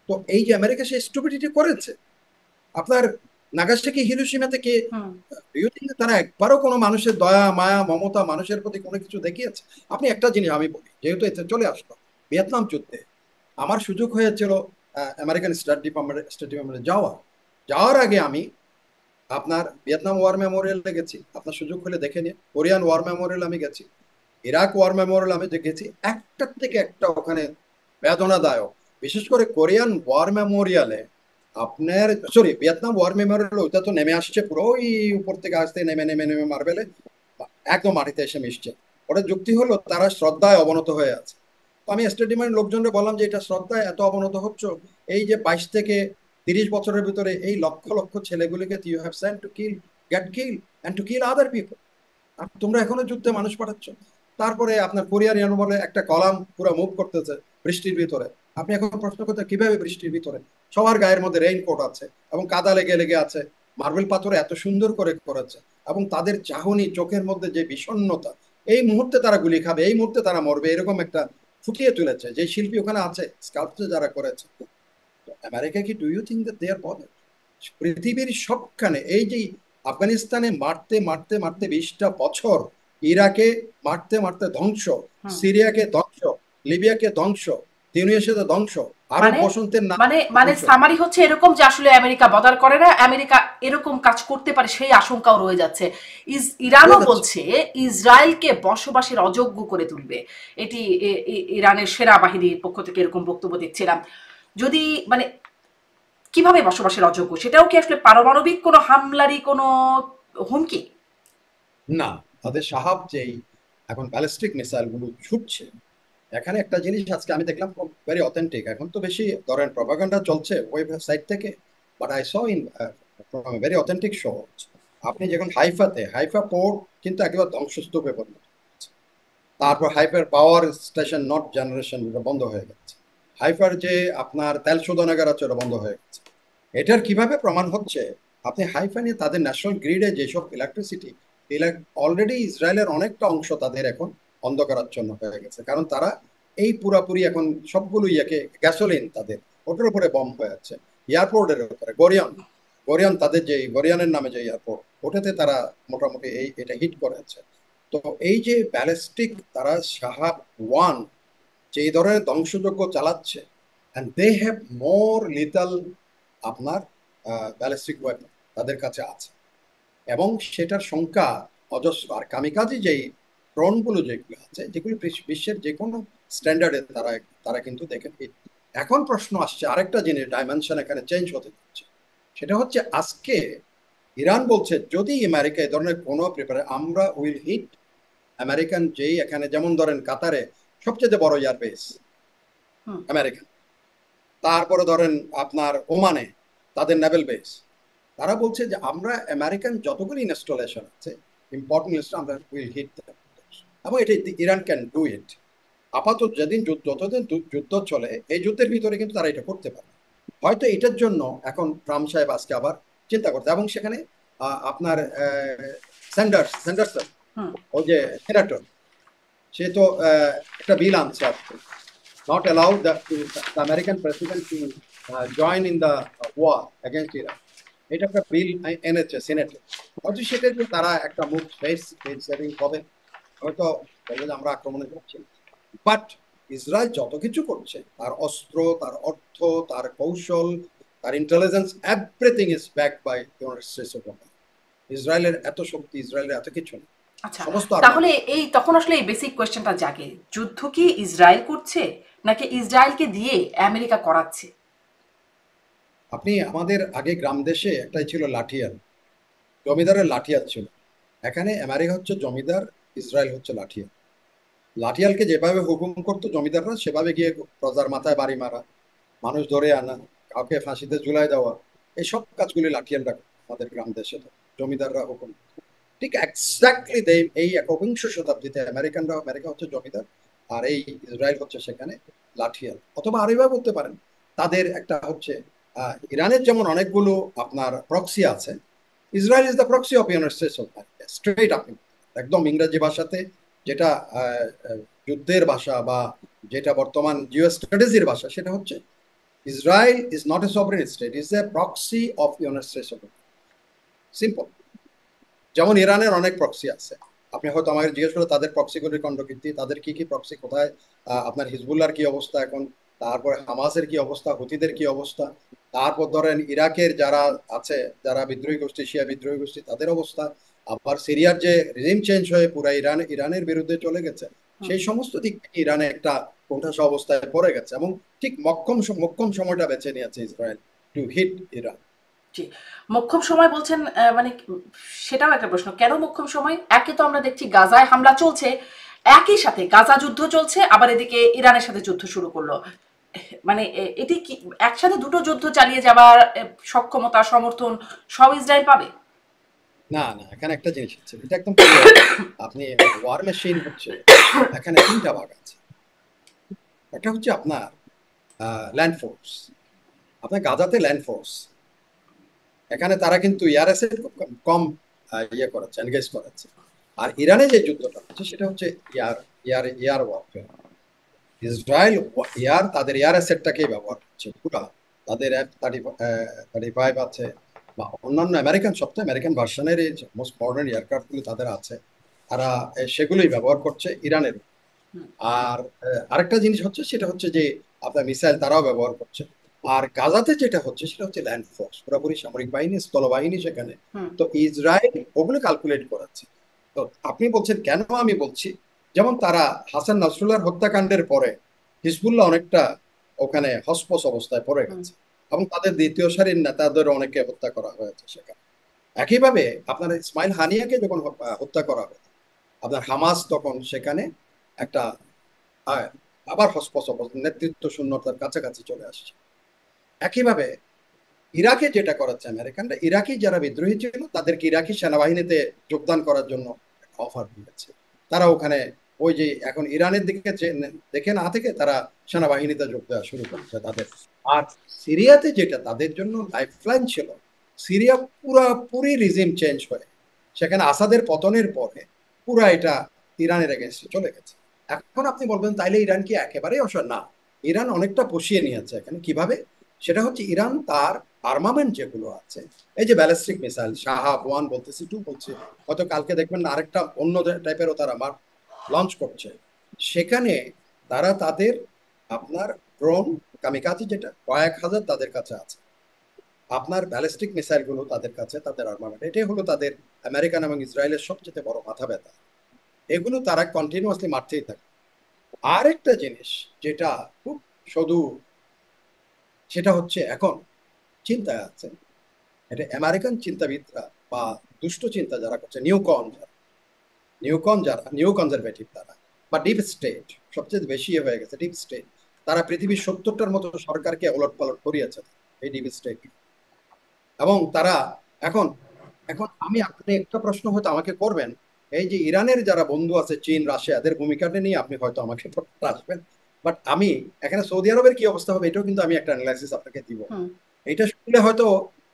S2: তো এই যে আমেরিকা সে স্টুপিডিটি করেছে আপনার নাগাসাকি হিরোশিমা থেকে,
S1: হুম।
S2: তারা একবারও কোনো মানুষের দয়া মায়া মমতা মানুষের প্রতি কোনো কিছু দেখিয়েছে? আপনি একটা জিনিস আমি বলি, যেহেতু এতে চলে আসলো ভিয়েতনাম যুদ্ধে, আমার সুযোগ হয়েছিল আমেরিকান স্টেট ডিপার্টমেন্টে যাওয়ার আগে আমি আপনার ভিয়েতনাম ওয়ার মেমোরিয়ালে গেছি, আপনার সুযোগ হলে দেখে নিয়ে। কোরিয়ান ওয়ার মেমোরিয়াল আমি গেছি, ইরাক ওয়ার মেমোরিয়াল আমি গেছি। একটার থেকে একটা ওখানে বেদনাদায়ক। বিশেষ করে কোরিয়ান ওয়ার মেমোরিয়ালে আপনার, সরি ভিয়েতনাম ওয়ার মেমোরিয়াল, ওইটা তো নেমে আসছে পুরো ওই উপর থেকে আসতে নেমে নেমে নেমে মার্বেলে একদম মাটিতে এসে মিশছে। ওটা যুক্তি হলো তারা শ্রদ্ধায় অবনত হয়ে আছে। তো আমি স্টেট ডিপার্টমেন্ট লোকজনকে বললাম যে এটা শ্রদ্ধায় এত অবনত হচ্ছে, এই যে 22 থেকে 30 বছরের ভিতরে এই লক্ষ লক্ষ ছেলেগুলিকে you have sent to kill, get kill and to kill other people, আর তোমরা এখনো যুদ্ধে মানুষ পাঠাচ্ছ। তারপরে আপনার কোরিয়ার বলে একটা কলাম পুরো মুভ করতেছে বৃষ্টির ভিতরে। আপনি এখন প্রশ্ন করতে কিভাবে বৃষ্টির ভিতরে? সবার গায়ের মধ্যে রেইনকোট আছে এবং কাদা লেগে লেগে আছে, মার্বেল পাথরে এত সুন্দর করে করেছে, এবং তাদের চাহনি চোখের মধ্যে যে বিষণ্ণতা, এই মুহূর্তে তারা গুলি খাবে, এই মুহূর্তে তারা মরবে, এরকম একটা ফুটিয়ে তুলেছে যে শিল্পী ওখানে আছে, স্কাল্পচার যারা করেছে। আমেরিকা কি, do you think that they are bothered? পৃথিবীর সবখানে এই যে আফগানিস্তানে মারতে মারতে মারতে 20টা বছর, ইরাকে মারতে মারতে ধ্বংস,
S1: হুম।
S2: সিরিয়াকে ধ্বংস, লিবিয়াকে ধ্বংস, তিউনিসিয়াতে ধ্বংস, আরব
S1: মানে
S2: বসন্তের নাম
S1: মানে মানে
S2: ধ্বংস।
S1: সামারি হচ্ছে এরকম যে আসলে আমেরিকা বদার করে না, আমেরিকা এরকম কাজ করতে পারে সেই আশঙ্কাও রয়ে যাচ্ছে। ইরানও
S2: রয়ে যাচ্ছে।
S1: বলছে ইসরায়েলকে বসবাসের অযোগ্য করে তুলবে। এটি ইরানের সেনাবাহিনীর পক্ষ থেকে এরকম বক্তব্য দিচ্ছিলাম। যদি মানে কিভাবে বসবাসের অযোগ্য, সেটাও কি আসলে পারমাণবিক কোনো হামলারই কোনো হুমকি?
S2: না, তাদের সাহাব যেই এখন ব্যালিস্টিক মিসাইল গুলো ছুটছে, এখানে একটা জিনিস আজকে আমি দেখলাম ভেরি অথেন্টিক। এখন তো বেশি ধরেন প্রপাগান্ডা চলছে ওয়েবসাইট থেকে, but I saw in very authentic shows. আপনি যখন হাইফা পোর্ট কিন্তু একেবারে ধ্বংসস্তূপে পরিণত হয়েছে। তারপর হাইফার পাওয়ার স্টেশন নট জেনারেশন বন্ধ হয়ে গেছে। হাইফার যে আপনার তেল শোধনাগার আছে ওটা বন্ধ হয়ে গেছে। এটার কিভাবে প্রমাণ হচ্ছে? আপনি হাইফা নিয়ে তাদের ন্যাশনাল গ্রিডে যেসব ইলেকট্রিসিটি, অলরেডি ইসরায়েলের অনেকটা অংশ তাদের এখন অন্ধকারাচ্ছন্ন হয়ে গেছে, কারণ তারা এই পুরাপুরি এখন সবগুলো ইয়েকে গ্যাসোলিন তাদের ওটার উপরে বম হয়ে যাচ্ছে। এয়ারপোর্টের উপরে গরিয়ন, গরিয়ন তাদের যে গরিয়নের নামে যে এয়ারপোর্ট, ওটাতে তারা মোটামুটি এটা হিট করেছে। তো এই যে ব্যালিস্টিক তারা শাহাব ওয়ান যে এই ধরনের ধ্বংসযজ্ঞ চালাচ্ছে, and they have more lethal আপনার ব্যালিস্টিক ওয়েপন তাদের কাছে আছে, এবং সেটার সংখ্যা অজস্র। আর কামিকাজি যেই ড্রোনগুলো যেগুলো আছে, যেগুলো বিশ্বের যে কোনো স্ট্যান্ডার্ডে তারা তারা কিন্তু দেখে। এখন প্রশ্ন আসছে আরেকটা জিনিস, ডাইমেনশন এখানে চেঞ্জ হতে যাচ্ছে। সেটা হচ্ছে আজকে ইরান বলছে যদি আমেরিকা এই ধরনের কোনো প্রিপারে, আমরা উইল হিট আমেরিকান যেই এখানে, যেমন ধরেন কাতারে সবচেয়ে বড় এয়ারবেস
S1: হুম।
S2: আমেরিকান, তারপরে ধরেন আপনার ওমানে তাদের নেভেল বেস, তারা বলছে যে আমরা আমেরিকান যতগুলি ইনস্টলেশন আছে ইম্পর্টেন্ট, আমরা উইল হিট দ্যাম, এবং এটা ইরান ক্যান ডু ইট। আপাতত যেদিন যতদিন যুদ্ধ চলে, এই যুদ্ধের ভিতরে কিন্তু তারা এটা করতে পারে। হয়তো এটার জন্য এখন ট্রাম্প সাহেব আজকে আবার চিন্তা করতে, এবং সেখানে আপনার স্যান্ডার্সন,
S1: হুম।
S2: ওই যে সেনেটর, সে তো একটা বিল আনছে আর কি, not allow the American president to join in the war against Iran. এটা একটা বিল এনেছে সিনেটে। হয়তো সেটা যে তারা একটা মুভ ফেস সেভিং হবে, হয়তো বলবে যে আমরা আক্রমণে করছি। বাট ইসরায়েল যত কিছু করছে, তার অস্ত্র, তার অর্থ, তার কৌশল, তার intelligence, everything is backed by United States of America. ইসরায়েলের এত শক্তি, ইসরায়েলের এত কিছু নেই,
S1: আচ্ছা,
S2: সমস্ত
S1: তাহলে এই তখন আসলে এই বেসিক কোয়েশ্চেনটা জাগে, যুদ্ধ কি ইসরায়েল করছে নাকি ইসরায়েলকে দিয়ে আমেরিকা করাচ্ছে?
S2: আপনি আমাদের আগে গ্রাম দেশে একটাই ছিল লাঠিয়াল, জমিদারের লাঠিয়াল ছিল। এখানে আমেরিকা হচ্ছে জমিদার, ইসরায়েল হচ্ছে লাঠিয়াল। লাঠিয়ালকে যেভাবে হুকুম করতো জমিদাররা, সেভাবে গিয়ে প্রজার মাথায় বাড়ি মারা, মানুষ ধরে আনা, কাউকে ফাঁসিতে ঝুলাই দেওয়া, এই সব কাজগুলি লাঠিয়ালরা করতো আমাদের গ্রাম দেশে। তো জমিদাররা হুকুম, ঠিক এক্স্যাক্টলি এই একবিংশ শতাব্দীতে আমেরিকা হচ্ছে জমিদার, আর এই ইসরায়েল হচ্ছে সেখানে লাঠিয়াল। অথবা আরেকবার বলতে পারেন, তাদের একটা হচ্ছে ইরানের যেমন অনেকগুলো আপনার প্রক্সি আছে, Israel is the proxy of United States of America. Straight আপনি একদম ইংরেজি ভাষাতে, যেটা যুদ্ধের ভাষা বা যেটা বর্তমান জিও স্ট্র্যাটেজির ভাষা, সেটা হচ্ছে Israel is not a sovereign state, is a proxy of United States of America. Simple. যেমন ইরানের অনেক প্রক্সি আছে, আপনি হয়তো আমাকে জিজ্ঞেস করে তাদের প্রক্সিগুলির খণ্ডকীর্তি, তাদের কি কি প্রক্সি কোথায়, আপনার হিজবুল্লাহর কি অবস্থা এখন, তারপরে হামাসের কি অবস্থা, হুতিদের কি অবস্থা, তারপর ধরেন ইরাকের যারা আছে, যারা বিদ্রোহী গোষ্ঠী, শিয়া বিদ্রোহী গোষ্ঠী, তাদের অবস্থা, আবার সিরিয়ার যে রিজিম চেঞ্জ হয়ে পুরো ইরানের বিরুদ্ধে চলে গেছে, সেই সমস্ত দিক থেকে ইরানে একটা কোণঠাসা অবস্থায় পড়ে গেছে, এবং ঠিক মক্ষম সময়টা বেছে নিয়েছে ইসরায়েল টু হিট ইরান।
S1: জি, মোক্ষম সময় বলছেন, মানে সেটাও একটা প্রশ্ন, কেন মোক্ষম সময়? একে তো আমরা দেখছি গাজায় হামলা চলছে, একই সাথে গাজা যুদ্ধ চলছে, আবার এদিকে ইরানের সাথে যুদ্ধ শুরু করলো। মানে এটি কি একসাথে দুটো যুদ্ধ চালিয়ে যাবার সক্ষমতা, সমর্থন সব ইসরায়েল পাবে?
S2: না না, এখানে একটা জিনিস আছে, এটা একদম ক্লিয়ার। আপনি ওয়ার মেশিন হচ্ছে, এখানে তিনটা ভাগ আছে। একটা হচ্ছে আপনার ল্যান্ড ফোর্স, আপনার গাজাতে ল্যান্ড ফোর্স, এখানে তারা কিন্তু এয়ার অ্যাসেট খুব কম ইয়ে করেছে, এনগেজ করেছে। আর ইরানে যে যুদ্ধটা হচ্ছে সেটা হচ্ছে এয়ার ওয়ারফেয়ার। ইসরায়েল তাদের এয়ার অ্যাসেটটাকেই ব্যবহার করছে পুরা, তাদের F-35 আছে, বা অন্যান্য আমেরিকান, সবচেয়ে আমেরিকান ভার্সনের এই মোস্ট মডার্ন এয়ারক্রাফট গুলো তাদের আছে, তারা সেগুলোই ব্যবহার করছে ইরানের। আর আরেকটা জিনিস হচ্ছে, সেটা হচ্ছে যে আপনার মিসাইল তারাও ব্যবহার করছে। আর গাজাতে যেটা হচ্ছে সেটা হচ্ছে ল্যান্ড ফোর্স, পুরোপুরি সামরিক বাহিনী, স্থলবাহিনী সেখানে। তো ইসরায়েল ওগুলো ক্যালকুলেট করাচ্ছে। তো আপনি বলছেন কেন, আমি বলছি, যেমন তারা হাসান নাসরুল্লাহর হত্যাকাণ্ডের পরে হিজবুল্লাহ অনেকটা ওখানে হসপস অবস্থায় পড়ে গেছে, এবং তাদের দ্বিতীয় সারির নেতাদের অনেকে হত্যা করা হয়েছে সেখানে। একইভাবে আপনার ইসমাইল হানিয়াকে যখন হত্যা করা হয়, আপনার হামাস তখন সেখানে একটা আবার হসপস অবস্থা, নেতৃত্ব শূন্যতার কাছাকাছি চলে আসছে। একইভাবে ইরাকে যেটা করাচ্ছে আমেরিকানরা, ইরাকি যারা বিদ্রোহী ছিল তাদেরকে ইরাকি সেনাবাহিনীতে যোগদান করার জন্য অফার দিয়েছে। তারা ওখানে ওই যে এখন ইরানের দিকে দেখে না থেকে তারা সেনাবাহিনীতে যোগ দেওয়া শুরু করছে তাদের। আর সিরিয়াতে যেটা তাদের জন্য লাইফলাইন ছিল, সিরিয়া পুরাপুরি রিজিম চেঞ্জ হয়ে সেখানে আসাদের পতনের পরে পুরা এটা ইরানের এগেনস্টে চলে গেছে। এখন আপনি বলবেন তাইলে ইরান কি একেবারেই অসহায়? না, ইরান অনেকটা পুষিয়ে নিয়েছে এখানে। কিভাবে? সেটা হচ্ছে ইরান তার আর্মামেন্ট যেগুলো আছে, এই যে ব্যালিস্টিক মিসাইল শাহাব 1 বলতেছি, 2 বলছে, হয়তো কালকে দেখবেন না আরেকটা অন্য টাইপেরও তারা লঞ্চ করছে। সেখানে তারা তাদের আপনার ড্রোন কামিকাজি যেটা কয়েক হাজার তাদের কাছে আছে, আপনার ব্যালিস্টিক মিসাইল গুলো তাদের কাছে, তাদের আর্মামেন্ট, এটাই হলো তাদের আমেরিকান এবং ইসরায়েলের সবচেয়ে বড় মাথা ব্যথা। এগুলো তারা কন্টিনিউয়াসলি মারতেই থাকে। আরেকটা জিনিস যেটা খুব শুধু, সেটা হচ্ছে এখন চিন্তায় আছে, এটা আমেরিকান চিন্তাবিদরা বা দুষ্ট চিন্তা যারা করছে, নিউ কনজারভেটিভ তারা, বা ডিপ স্টেট, সবচেয়ে বেশি হয়ে গেছে ডিপ স্টেট, তারা পৃথিবীর 70টার মতো সরকারকে ওলট পালট করিয়েছে এই ডিপ স্টেট। এবং তারা এখন এখন আমি, আপনি একটা প্রশ্ন হয়তো আমাকে করবেন, এই যে ইরানের যারা বন্ধু আছে চীন রাশিয়া, এদের ভূমিকাটা নিয়ে আপনি হয়তো আমাকে আসবেন, বাট আমি এখানে সৌদি আরবের কি অবস্থা হবে এটাও কিন্তু আমি একটা অ্যানালাইসিস আপনাকে দিব।
S1: হুম।
S2: এটা শুনলে হয়তো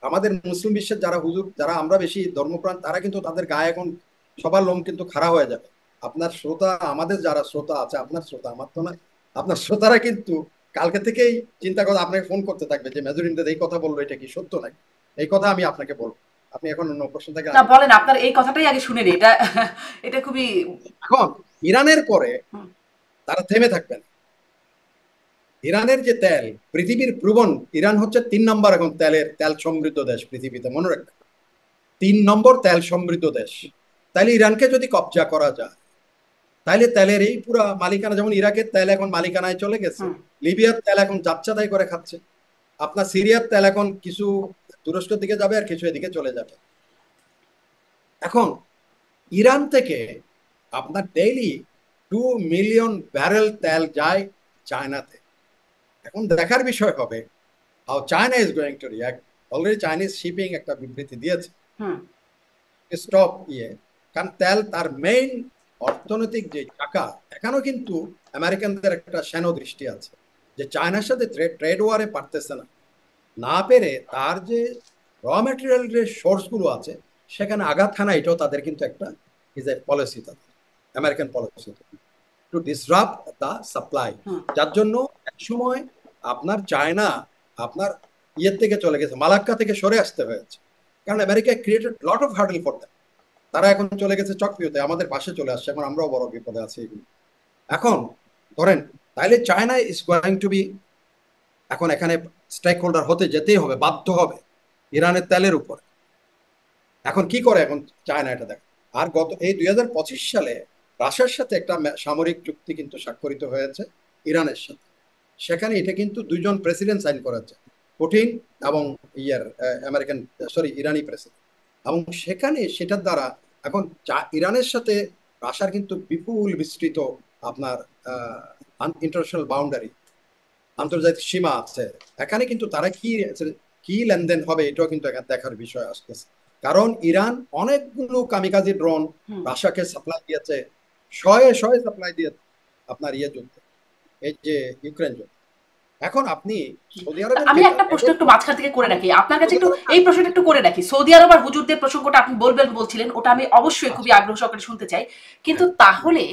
S2: আমাদের মুসলিম বিশ্বের যারা হুজুর, যারা আমরা বেশি ধর্মপ্রাণ, তারা কিন্তু তাদের গায়ে এখন সবার লোম কিন্তু খাড়া হয়ে যাবে। আপনার শ্রোতা, আমাদের যারা শ্রোতা আছে, আপনার শ্রোতা, আমার তো না, আপনার শ্রোতারা কিন্তু কালকে থেকেই চিন্তা করে আপনাকে ফোন করতে থাকবে যে মেজর ইমদাদ এই কথা বললো, এটা কি সত্য নাকি। এই কথা আমি আপনাকে বলবো, আপনি এখন অন্য প্রশ্ন থেকে
S1: না
S2: আগে।
S1: বলেন, আপনার এই কথাটাই আগে শুনে নিই, এটা এটা খুবই।
S2: এখন ইরানের পরে
S1: হুম।
S2: তারা থেমে থাকবেন। ইরানের যে তেল, পৃথিবীর প্রবণ, ইরান হচ্ছে 3 নম্বর এখন তেল সমৃদ্ধ দেশ পৃথিবীতে, মনে রাখবেন, 3 নম্বর তেল সমৃদ্ধ দেশ। তাইলে ইরানকে যদি কবজা করা যায়, তাইলে তেলের এই পুরা মালিকানা, যেমন ইরাকের তেল এখন মালিকানায় চলে গেছে,
S1: হুম।
S2: লিবিয়ার তেল এখন যাচ্ছাদাই করে খাচ্ছে, আপনার সিরিয়ার তেল এখন কিছু তুরস্কের দিকে যাবে আর কিছু এদিকে চলে যাবে। এখন ইরান থেকে আপনার ডেইলি 2 মিলিয়ন ব্যারেল তেল যায় চায়নাতে। এখন দেখার বিষয় হবে how China is going two react. Already Chinese shipping একটা বিবৃতি দিয়েছে,
S1: হুম।
S2: স্টপ কারণ তেল তার মেইন অর্থনৈতিক যে চাকা। এখানেও কিন্তু আমেরিকানদের একটা সেন দৃষ্টি আছে যে চায়নার সাথে ট্রেড ওয়ারে পারতেছে না, না পেরে তার যে র ম্যাটেরিয়াল যে সোর্স গুলো আছে সেখানে আঘাত হানা, এটাও তাদের কিন্তু একটা ইজ এ পলিসি, তাদের American policy to disrupt the supply.
S1: হুম।
S2: যার জন্য এক সময় আপনার চায়না আপনার ইয়ের থেকে চলে গেছে, মালাক্কা থেকে সরে আসতে হয়েছে, কারণ America created lot of hurdle for them. তারা এখন চলে গেছে চক্রিয়তে, আমাদের পাশে চলে আসছে, এখন আমরাও বড় বিপদে আছি এগুলো। এখন ধরেন, তাইলে China is going to be, এখন এখানে স্টেক হোল্ডার হতে যেতেই হবে, বাধ্য হবে ইরানের তেলের উপরে। এখন কি করে এখন চায়না এটা দেখ। আর গত এই 2025 সালে রাশিয়ার সাথে একটা সামরিক চুক্তি কিন্তু স্বাক্ষরিত হয়েছে ইরানের সাথে। সেখানে এটা কিন্তু 2জন প্রেসিডেন্ট সাইন করেছে, পুতিন এবং আমেরিকান, সরি, ইরানি প্রেসিডেন্ট। এবং সেখানে সেটার দ্বারা এখন ইরানের সাথে রাশিয়ার কিন্তু বিপুল বিস্তৃত আপনার ইন্টারন্যাশনাল বাউন্ডারি, আন্তর্জাতিক সীমা আছে। এখানে কিন্তু তারা কি কি লেনদেন হবে এটাও কিন্তু এখানে দেখার বিষয় আসতেছে। কারণ ইরান অনেকগুলো কামিকাজি ড্রোন
S1: হুম।
S2: রাশিয়াকে সাপ্লাই দিয়েছে, শয়ে শয়ে সাপ্লাই দিয়েছে আপনার যুদ্ধে, এই যে ইউক্রেন যুদ্ধ। এখন আপনি সৌদি আরবের
S1: আমি
S2: যেটা
S1: একটা প্রশ্ন
S2: এখন,
S1: একটু মাঝখান থেকে করে
S2: আমি
S1: রাখি আপনার কাছে,
S2: সৌদি
S1: একটু
S2: আরবের,
S1: এই প্রশ্নটা একটু করে রাখি। সৌদি আরব আর হুজুরদের প্রসঙ্গটা আপনি বলবেন বলছিলেন, ওটা আমি অবশ্যই খুবই
S2: আচ্ছা,
S1: আগ্রহ সহকারে শুনতে চাই। কিন্তু
S2: হ্যাঁ,
S1: তাহলে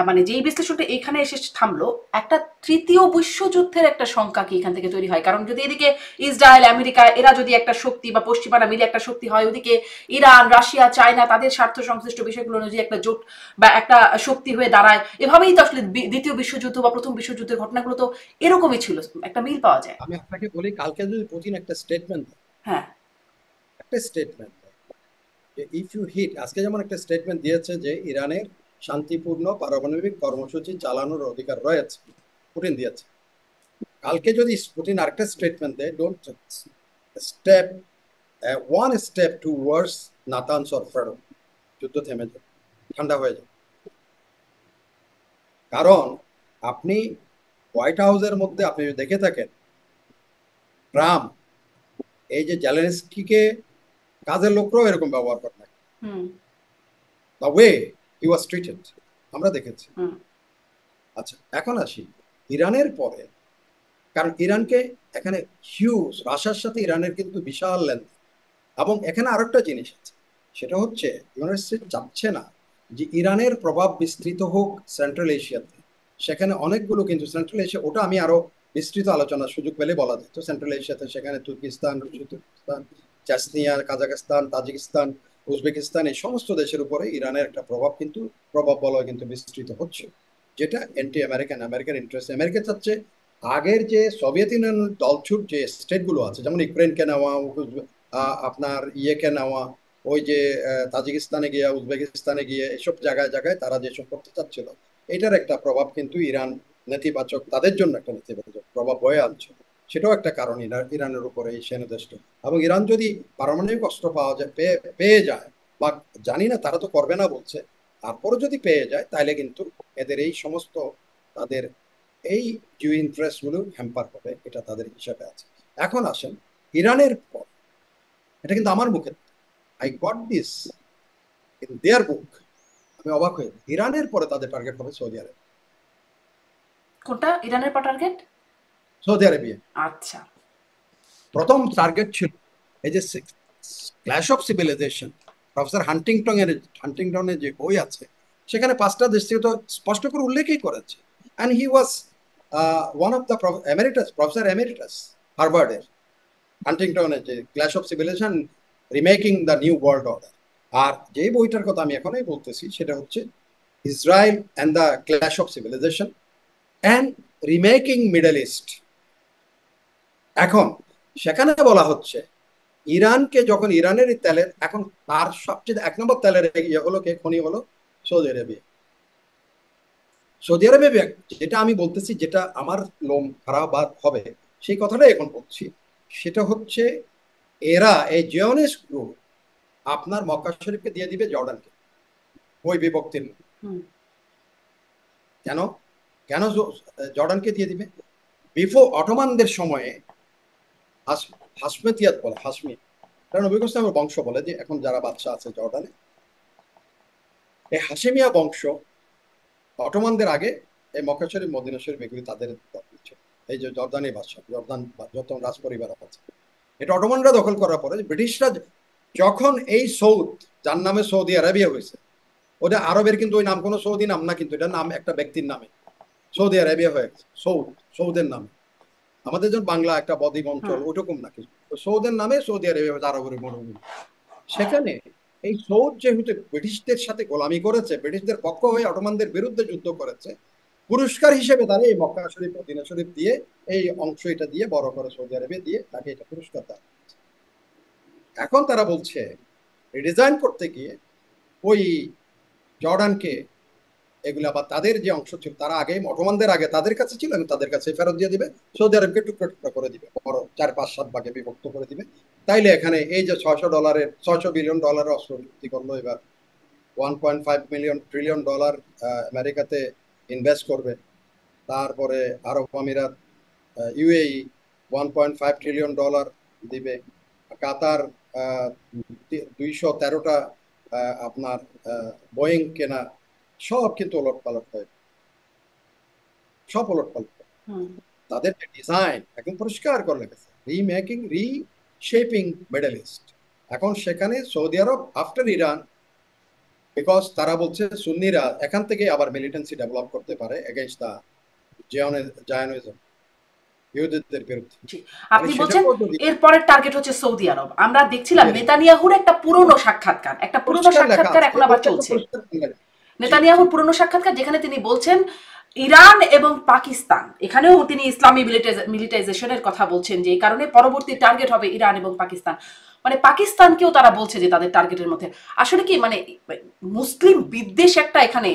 S1: মানে যেই বিশ্লেষণটা এখানে এসে থামলো, একটা তৃতীয় বিশ্বযুদ্ধের একটা শঙ্কা কি এখান থেকে তৈরি হয়? কারণ যদি এদিকে ইসরায়েল আমেরিকা এরা যদি একটা শক্তি বা পশ্চিমারা মিলে একটা শক্তি হয়, ওদিকে ইরান রাশিয়া চায়না তাদের স্বার্থ সংশ্লিষ্ট বিষয়গুলো অনুযায়ী একটা জোট বা একটা শক্তি হয়ে দাঁড়ায়, এভাবেই তো আসলে দ্বিতীয় বিশ্বযুদ্ধ বা প্রথম বিশ্বযুদ্ধের ঘটনাগুলো তো এরকমই ছিল, একটা মিল পাওয়া যায়।
S2: আমি আপনাকে বলি, কালকে যদি পুতিন একটা স্টেটমেন্ট,
S1: হ্যাঁ।
S2: একটা স্টেটমেন্ট যে ইফ ইউ হিট, আজকে যেমন একটা স্টেটমেন্ট দিয়েছে যে ইরানের শান্তিপূর্ণ পারমাণবিক কর্মসূচি চালানোর অধিকার রয়েছে, পুতিন দিয়েছে। কালকে যদি পুতিন আরেকটা স্টেটমেন্ট দেয়, don't step one step towards Natanz or freedom, যুদ্ধ থেমে যাবে, ঠান্ডা হয়ে যাবে। কারণ আপনি হোয়াইট হাউসের মধ্যে আপনি যদি দেখে থাকেন, ট্রাম্প এই যে জেলেনস্কিকে কাজের লোকরাও এরকম ব্যবহার করে না,
S1: হুম।
S2: The way he was treated আমরা দেখেছি।
S1: হুম।
S2: আচ্ছা, এখন আসি ইরানের পরে, কারণ ইরানকে এখানে হিউজ, রাশিয়ার সাথে ইরানের কিন্তু বিশাল লেনদেন। এবং এখানে আরেকটা জিনিস আছে, সেটা হচ্ছে ইউনাইটেড স্টেটস চাচ্ছে না যে ইরানের প্রভাব বিস্তৃত হোক সেন্ট্রাল এশিয়াতে। সেখানে অনেকগুলো কিন্তু সেন্ট্রাল এশিয়া, ওটা আমি আরো বিস্তৃত আলোচনার সুযোগ পেলে বলা যায়। তো সেন্ট্রাল এশিয়াতে সেখানে তুর্কিস্তান, তুর্কিস্তান, চাচনিয়া, কাজাখস্তান, তাজিকিস্তান, উজবেকিস্তান, এই সমস্ত দেশের উপরে ইরানের একটা প্রভাব বলয় কিন্তু বিস্তৃত হচ্ছে, যেটা anti American, American interest. America চাচ্ছে আগের যে সোভিয়েত ইউনিয়ন দলছুট যে স্টেটগুলো আছে, যেমন ইউক্রেনকে নেওয়া, আপনার ইয়েকে নেওয়া, ওই যে তাজিকিস্তানে গিয়ে, উজবেকিস্তানে গিয়ে, এসব জায়গায় জায়গায় তারা যেসব করতে চাচ্ছিল, এটার একটা প্রভাব কিন্তু ইরান নেতিবাচক, তাদের জন্য একটা নেতিবাচক প্রভাব বয়ে আনছে। সেটাও একটা কারণ ইরানের উপরে এই সেনাদেশটা। এবং ইরান যদি পারমাণবিক অস্ত্র পাওয়া যায়, পেয়ে যায়, বা জানি না, তারা তো করবে না বলছে, তারপরে যদি পেয়ে যায়, তাহলে কিন্তু এদের এই সমস্ত তাদের এই জিও ইন্টারেস্ট গুলো হ্যাম্পার হবে, এটা তাদের হিসাবে আছে। এখন আসেন ইরানের পর, এটা কিন্তু আমার মুখে, I got this in their book, আমি অবাক হয়ে, ইরানের পরে তাদের টার্গেট হবে সৌদি আরব।
S1: কোনটা ইরানের পর টার্গেট?
S2: সৌদি আরবিয়া
S1: আচ্ছা।
S2: প্রথম টার্গেট ছিল। এই যে ক্ল্যাশ অফ সিভিলাইজেশন, প্রফেসর হান্টিংটনের যে বই আছে, সেখানে 5টা দেশ থেকে তো স্পষ্ট করে উল্লেখই করেছে। And he was one of the emeritus, professor emeritus হার্ভার্ডের, হান্টিংটনের যে clash of civilisation, remaking the new world order. আর যে বইটার কথা আমি এখনই বলতেছি, সেটা হচ্ছে Israel and the clash of civilisation and remaking middle east. এখন সেখানে বলা হচ্ছে ইরানকে, যখন ইরানের তেলের, এখন তার সবচেয়ে 1 নম্বর তেলের ইয়ে হলো কে, খনি হলো সৌদি আরবিয়া। সৌদি আরবিয়া, যেটা আমি বলতেছি, যেটা আমার লোম খারাপ হবে, সেই কথাটাই এখন বলছি। সেটা হচ্ছে এরা, এই জিওনিস্ট গ্রুপ, আপনার মক্কা শরীফকে দিয়ে দিবে জর্ডানকে, ওই বিভক্তির। কেন কেন জর্ডানকে দিয়ে দিবে? বিফোর অটোমানদের সময়ে হাসমেতিয়াত বলে, হাসমি, কারণ নবী ইসলামের বংশ বলে, যে এখন যারা বাদশা আছে জর্ডানে, এই হাসেমিয়া বংশ অটোমানদের আগে এই মক্কা শরীফ, মদিনা শরীফ, এগুলি তাদের ছিল। এই যে জর্দানি বাদশা, জর্দান যত রাজ পরিবার আছে, এটা অটোমানরা দখল করার পরে ব্রিটিশরা যখন এই সৌদ, যার নামে সৌদি আরবিয়া হয়েছে, ওটা আরবের কিন্তু ওই নাম কোনো সৌদি নাম না, কিন্তু এটা নাম একটা ব্যক্তির নামে সৌদি আরবিয়া হয়ে গেছে, সৌদের নামে। আমাদের যেমন বাংলা একটা বদ্বীপ অঞ্চল, ওইরকম না কিছু, সৌদের নামে সৌদি আরবিয়া, আরবের মরুভূমি। সেখানে এই সৌদ যেহেতু ব্রিটিশদের সাথে গোলামি করেছে, ব্রিটিশদের পক্ষ হয়ে অটোমানদের বিরুদ্ধে যুদ্ধ করেছে, পুরস্কার হিসেবে তারা এই মক্কা শরীফ, মদিনা শরীফ দিয়ে, এই অংশ এটা দিয়ে বড় করে সৌদি আরবে দিয়ে তাকে এটা পুরস্কার দেয়। এখন তারা বলছে রিডিজাইন করতে গিয়ে ওই জর্ডানকে, এগুলো আবার তাদের যে অংশ ছিল, তারা আগে অটোমানদের আগে তাদের কাছে ছিল, এবং তাদের কাছে ফেরত দিয়ে দিবে, সৌদি আরবকে টুকরো টুকরো করে দিবে, বড় 4, 5, 7 ভাগে বিভক্ত করে দিবে। তাইলে এখানে এই যে $600 অস্ত্র চুক্তি করলো, এবার $1.5 ট্রিলিয়ন আমেরিকাতে ইনভেস্ট করবে। তারপরে আরব আমিরাত, ইউএই $1.5 ট্রিলিয়ন দিবে। কাতার 213টা আপনার বোয়িং কেনা, সব কিন্তু ওলট পালট হয়, সব ওলট পালট। তাদের ডিজাইন একদম পরিষ্কার করে লেগেছে, রিমেকিং, রিশেপিং মিডল ইস্ট। এখন সেখানে Saudi Arab after Iran, because তারা বলছে সুন্নিরা এখান থেকে আবার মিলিটেন্সি ডেভেলপ করতে পারে এগেইনস্ট দা জায়নিজম, ইহুদিদের বিরুদ্ধে।
S1: আপনি বলছেন এরপরের টার্গেট হচ্ছে সৌদি আরব। আমরা দেখছিলাম নেতানিয়াহুর একটা পুরনো সাক্ষাৎকার, এখন আবার চলছে। নেতানিয়াহুর পুরনো সাক্ষাৎকার, যেখানে তিনি বলছেন ইরান এবং পাকিস্তান, এখানেও তিনি ইসলামী মিলিটাইজেশনের কথা বলছেন, যে এই কারণে পরবর্তী টার্গেট হবে ইরান এবং পাকিস্তান। মানে পাকিস্তানকেও তারা বলছে যে তাদের টার্গেটের মধ্যে আসলে কি, মানে মুসলিম বিদ্বেষ একটা এখানে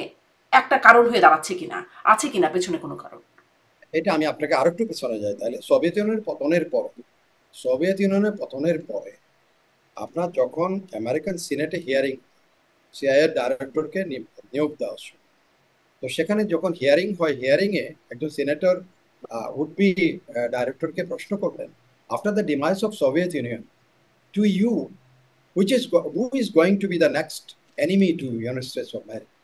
S1: একটা কারণ হয়ে দাঁড়াচ্ছে কিনা, আছে কিনা পেছনে কোনো কারণ?
S2: এটা আমি আপনাকে আরো একটু পিছনে যাই, তাহলে সোভিয়েত ইউনিয়নের পতনের পরে আপনার যখন আমেরিকান সিনেটে হিয়ারিং, সিআইএর ডাইরেক্টরকে নিয়োগ দেওয়া, তো সেখানে যখন হিয়ারিং হয়, হিয়ারিং এ একজন সিনেটর উড বি ডাইরেক্টরকে প্রশ্ন করলেন, after the demise of Soviet Union, to you who is going to be the next enemy to United States of America?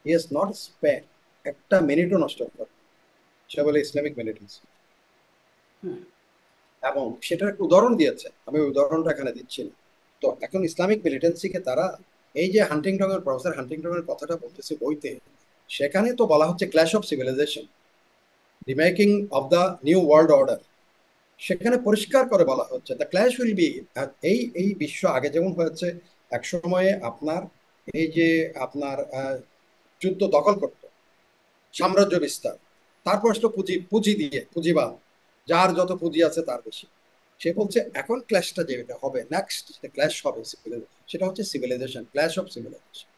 S2: He has not spared একটা মিনিটও নষ্ট করে, সে বলে ইসলামিক মিলিটেন্সি। এবং সেটার একটা উদাহরণ দিয়েছে, আমি উদাহরণটা এখানে দিচ্ছি না। তো এখন ইসলামিক মিলিটেন্সিকে তারা, এই যে প্রফেসর হান্টিংটনের কথাটা বলতেছে বইতে, সেখানে তো বলা হচ্ছে clash of civilisation. Remaking of the new world order, সেখানে পরিষ্কার করে বলা হচ্ছে দ্য ক্ল্যাশ উইল বি, এই এই বিশ্ব আগে যেমন হয়েছে এক সময়ে আপনার এই যে আপনার যুদ্ধ দখল করত, সাম্রাজ্য বিস্তার, তারপর আসলো পুঁজি, পুঁজি দিয়ে পুঁজিবাদ, যার যত পুঁজি আছে তার বেশি। সে বলছে এখন ক্ল্যাশটা যেটা হবে, নেক্সট ক্ল্যাশ হবে সেটা হচ্ছে সিভিলাইজেশন, ক্ল্যাশ অফ সিভিলাইজেশন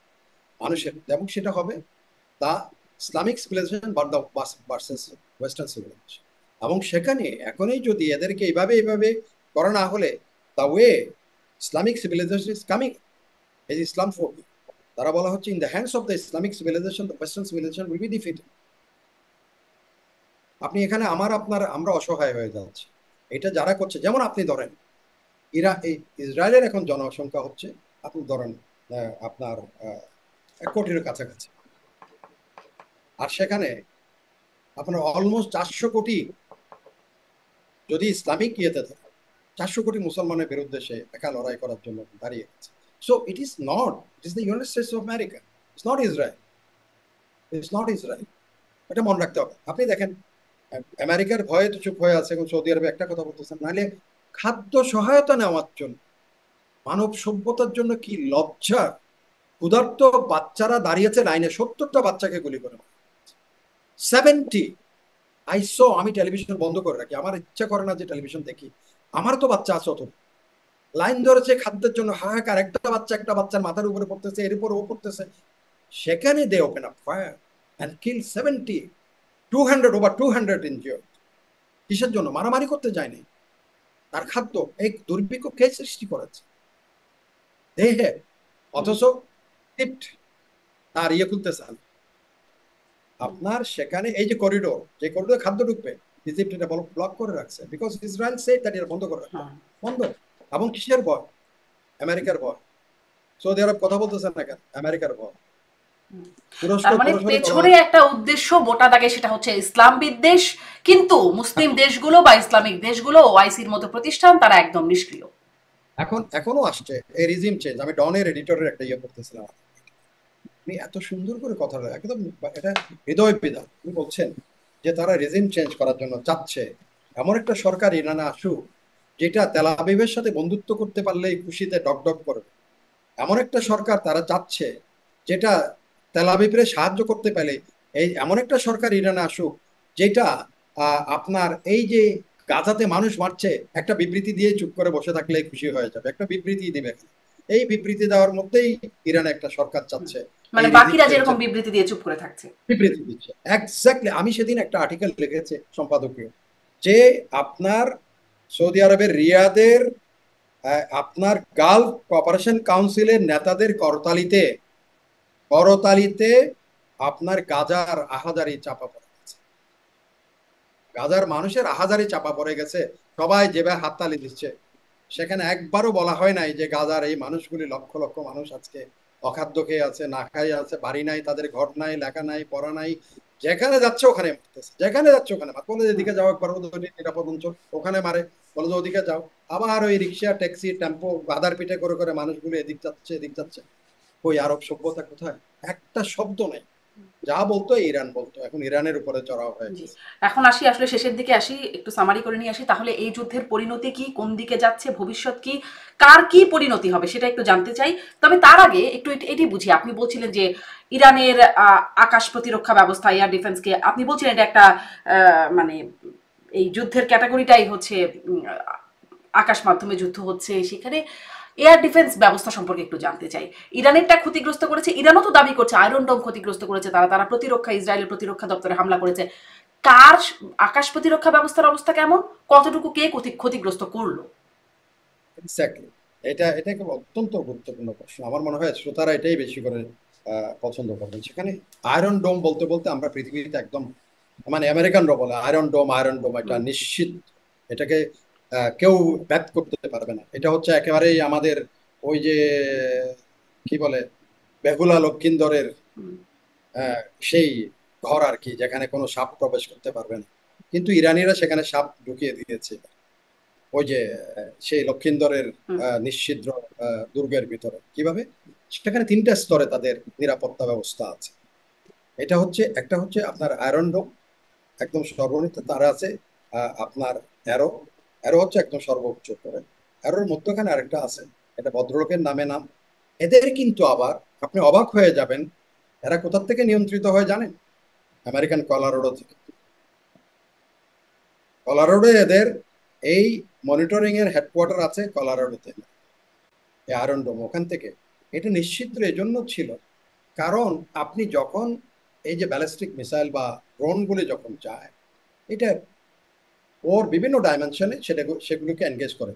S2: মানুষের, এবং সেটা হবে the Islamic civilization versus western civilization. এবং সেখানে এখনই যদি এদেরকে এইভাবে এইভাবে করা না হলে, the way Islamic civilisation is coming, এই ইসলাম ফোবিয়া, তারা বলা হচ্ছে in the hands of the Islamic civilisation the western civilisation will be defeated. আপনি এখানে আমরা অসহায় হয়ে যাচ্ছি। এটা যারা করছে, যেমন আপনি ধরেন ইসরায়েলের এখন জনসংখ্যা হচ্ছে, আপনি ধরেন আপনার 1 কোটির কাছাকাছি, আর সেখানে আপনার অলমোস্ট 400 কোটি যদি ইসলামিক ইয়েতে থাকে, 400 কোটি মুসলমানের বিরুদ্ধে সে একা লড়াই করার জন্য দাঁড়িয়ে গেছে। So it is the United States of America, it's not Israel, it's not Israel. এটা মনে রাখতে হবে। আপনি দেখেন আমেরিকার ভয়ে তো চুপ হয়ে আছে, এবং সৌদি আরবে একটা কথা বলতেছেন, নাহলে খাদ্য সহায়তা নেওয়ার জন্য, মানব সভ্যতার জন্য কি লজ্জা, ক্ষুধার্ত বাচ্চারা দাঁড়িয়েছে লাইনে, 70টা বাচ্চাকে গুলি করে 70। আমি টেলিভিশন বন্ধ করে রাখি, আমার ইচ্ছা করে না যে টেলিভিশন দেখি, আমার তো বাচ্চা আছে, অত লাইন ধরেছে খাদ্যের জন্য, হাহাকার, একটা বাচ্চার মাথার উপরে পড়তেছে, এর উপর ও পড়তেছে, সেখানে they open up fire and kill 70, 200, over 200 injured. কিসের জন্য? মারামারি করতে যায়নি, তার খাদ্য। এই দুর্ভিক্ষ কে সৃষ্টি করেছে? দেহে, অথচ তার খুলতেছে আপনার সেখানে। এই যে করিডোর, যে করিডোর খাদ্য ঢুকবে, ইজিপ্ট এটা ব্লক করে রাখছে, বিকজ ইসরায়েল সেড দ্যাট এটা বন্ধ করে রাখবে, বন্ধ। এবং কিসের ভয়? আমেরিকার ভয়। সৌদি আরব কথা বলতেছে না কেন? আমেরিকার ভয়।
S1: তার মানে পেছনে একটা উদ্দেশ্য মোটা দাগে, সেটা হচ্ছে ইসলাম বিদ্বেষ, কিন্তু মুসলিম দেশগুলো বা ইসলামিক দেশগুলো ওআইসির মতো প্রতিষ্ঠান তারা একদম নিষ্ক্রিয়।
S2: এখনো আসছে এই রিজিম চেঞ্জ। আমি ডনের এডিটরের একটা করতেছিলাম, আপনি এত সুন্দর করে কথা একদম, এটা হৃদয় বিদার। আপনি বলছেন যে তারা রিজিম চেঞ্জ করার জন্য চাচ্ছে, এমন একটা সরকার ইরানে আসুক যেটা তেল আবিবের সাথে বন্ধুত্ব করতে পারলেই খুশিতে ডকডক করবে, এমন একটা সরকার তারা চাচ্ছে যেটা তেল আবিবের সাহায্য করতে পারে। এমন একটা সরকার ইরানে আসুক যেটা আপনার এই যে গাজাতে মানুষ মারছে, একটা বিবৃতি দিয়ে চুপ করে বসে থাকলেই খুশি হয়ে যাবে, একটা বিবৃতি দিবে। এই বিবৃতি দেওয়ার মধ্যেই ইরানে একটা সরকার চাচ্ছে,
S1: মানে বাকিরা যেরকম বিবৃতি দিয়ে চুপ করে থাকছে,
S2: বিবৃতি দিচ্ছে। এক্স্যাক্টলি। আমি সেদিন একটা আর্টিকেল লিখেছি সম্পাদকীয়, যে আপনার সৌদি আরবের রিয়াদের আপনার গালফ কোঅপারেশন কাউন্সিলের নেতাদের করতালিতে আপনার গাজার আহাজারি চাপা পড়ে গেছে, গাজার মানুষের আহাজারি চাপা পড়ে গেছে, সবাই যেভাবে হাততালি দিচ্ছে। সেখানে একবারও বলা হয় নাই যে গাজার এই মানুষগুলি, লক্ষ লক্ষ মানুষ আজকে অখাদ্য খেয়ে আছে, না খাই আছে, বাড়ি নাই, তাদের ঘর নাই, লেখা নাই, পড়া নাই, যেখানে যাচ্ছে ওখানে মারতেছে, যেখানে যাচ্ছে ওখানে বলে এদিকে যাও, একবার নিরাপদ অঞ্চল, ওখানে মারে, বলে যে ওদিকে যাও, আবার ওই রিক্সা, ট্যাক্সি, টেম্পো, গাদার পিঠে করে করে মানুষগুলো এদিক যাচ্ছে এদিক যাচ্ছে। ওই আরব সভ্যতা কোথায়? একটা শব্দ নাই। যা বলতো ইরান বলতো, এখন ইরানের উপরে চড়াও হয়ে গেছে।
S1: এখন আসি, আসলে শেষের দিকে আসি, একটু সামারি করে নিয়ে আসি। তাহলে এই যুদ্ধের পরিণতি কি, কোন দিকে যাচ্ছে, ভবিষ্যৎ কি, কার কি পরিণতি হবে সেটা একটু জানতে চাই। তবে তার আগে একটু এটি বুঝি, আপনি বলছিলেন যে ইরানের আকাশ প্রতিরক্ষা ব্যবস্থা, এয়ার ডিফেন্সকে আপনি বলছিলেন এটা একটা মানে এই যুদ্ধের ক্যাটাগরিটাই হচ্ছে আকাশ মাধ্যমে যুদ্ধ হচ্ছে, সেখানে এয়ার ডিফেন্স ব্যবস্থা সম্পর্কে একটু জানতে চাই। ইরানেরটা ক্ষতিগ্রস্ত করেছে, ইরানও তো দাবি করছে আয়রন ডোম ক্ষতিগ্রস্ত করেছে, তারা প্রতিরক্ষা, ইসরায়েলের প্রতিরক্ষা দপ্তরে হামলা করেছে। কার আকাশ প্রতিরক্ষা ব্যবস্থার অবস্থা কেমন, কতটুকু কে ক্ষতিগ্রস্ত করলো?
S2: এক্স্যাক্টলি, এটা একটা অত্যন্ত গুরুত্বপূর্ণ প্রশ্ন। আমার মনে হয় শ্রোতারা এটাই বেশি করে পছন্দ করবেন। সেখানে আয়রন ডোম বলতে বলতে আমরা পৃথিবীতে একদম, মানে আমেরিকানরা বলে আয়রন ডোম, এটা নিশ্চিত, এটাকে কেউ ব্যাট করতে পারবে না। এটা হচ্ছে একেবারেই আমাদের ওই যে কি বলে বেহুলা লক্ষিন্দরের সেই ঘর আর কি, যেখানে কোনো সাপ প্রবেশ করতে পারবে না। কিন্তু ইরানিরা সেখানে সাপ ঢুকিয়ে দিয়েছে, ওই যে সেই লক্ষিন্দরের নিশ্ছিদ্র দুর্গের ভিতরে। কিভাবে? সেখানে 3টা স্তরে তাদের নিরাপত্তা ব্যবস্থা আছে। এটা হচ্ছে, একটা হচ্ছে আপনার আয়রন ডোম, একদম সর্বনিম্ন, তারা আছে আপনার অ্যারো। অ্যারো হচ্ছে একদম সর্বোচ্চ করে, অ্যারোর মধ্যখানে আরেকটা আছে, এটা ভদ্রলোকের নামে নাম। এদের কিন্তু আবার আপনি অবাক হয়ে যাবেন, এরা কোথা থেকে নিয়ন্ত্রিত হয় জানেন? আমেরিকান কলোরাডো থেকে। কলোরাডো এদের এই মনিটরিং এর হেডকোয়ার্টার আছে কলোরাডোতে, আয়রন ডোম ওখান থেকে। এটা নিশ্চিত এজন্য ছিল, কারণ আপনি যখন এই যে ব্যালিস্টিক মিসাইল বা ড্রোনগুলি যখন যায়, এটা ওর বিভিন্ন ডাইমেনশনে সেগুলোকে এনগেজ করে।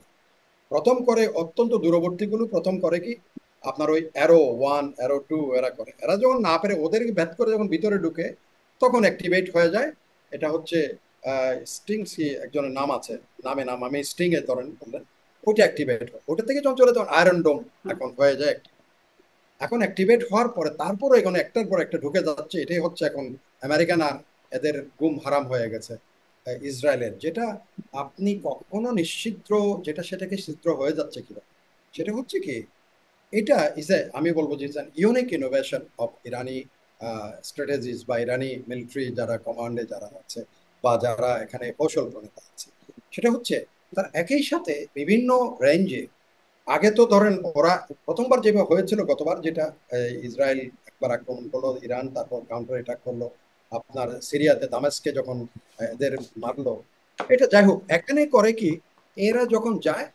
S2: প্রথম করে অত্যন্ত দূরবর্তীগুলো প্রথম করে কি আপনার ওই অ্যারো 1 অ্যারো 2 এরা করে, এরা যখন না পেরে ওদেরকে ভেদ করে যখন ভিতরে ঢুকে তখন অ্যাক্টিভেট হয়ে যায়। এটা হচ্ছে স্টিং, একজনের নাম আছে, নাম আমি স্টিং এর ধরেন বললেন, ওইটা অ্যাক্টিভেট হয়। ওটা থেকে যখন চলে তখন আয়রন ডোম এখন হয়ে যায়। এখন অ্যাক্টিভেট হওয়ার পরে তারপরে এখন একটার পর একটা ঢুকে যাচ্ছে। এটাই হচ্ছে এখন আমেরিকান আর এদের গুম হারাম হয়ে গেছে ইসরায়েলের, যেটা আপনি কখনো নিশ্চিদ্র, যেটা সেটাকে ছিদ্র হয়ে যাচ্ছে কিনা, সেটা হচ্ছে কি এটা ইজ এ, আমি বলবো যে unique innovation of Irani strategies বা ইরানি মিলিটারি যারা কমান্ডে যারা আছে বা যারা এখানে কৌশল প্রণেতা আছে। সেটা হচ্ছে তার একই সাথে বিভিন্ন রেঞ্জে, আগে তো ধরেন ওরা প্রথমবার যেভাবে হয়েছিল গতবার, যেটা ইসরায়েল একবার আক্রমণ করলো ইরান, তারপর কাউন্টার অ্যাটাক করলো আপনার সিরিয়াতে দামেস্কে যখন এদের মারলো। এটা যাই হোক, এখানে করে কি এরা যখন যায়,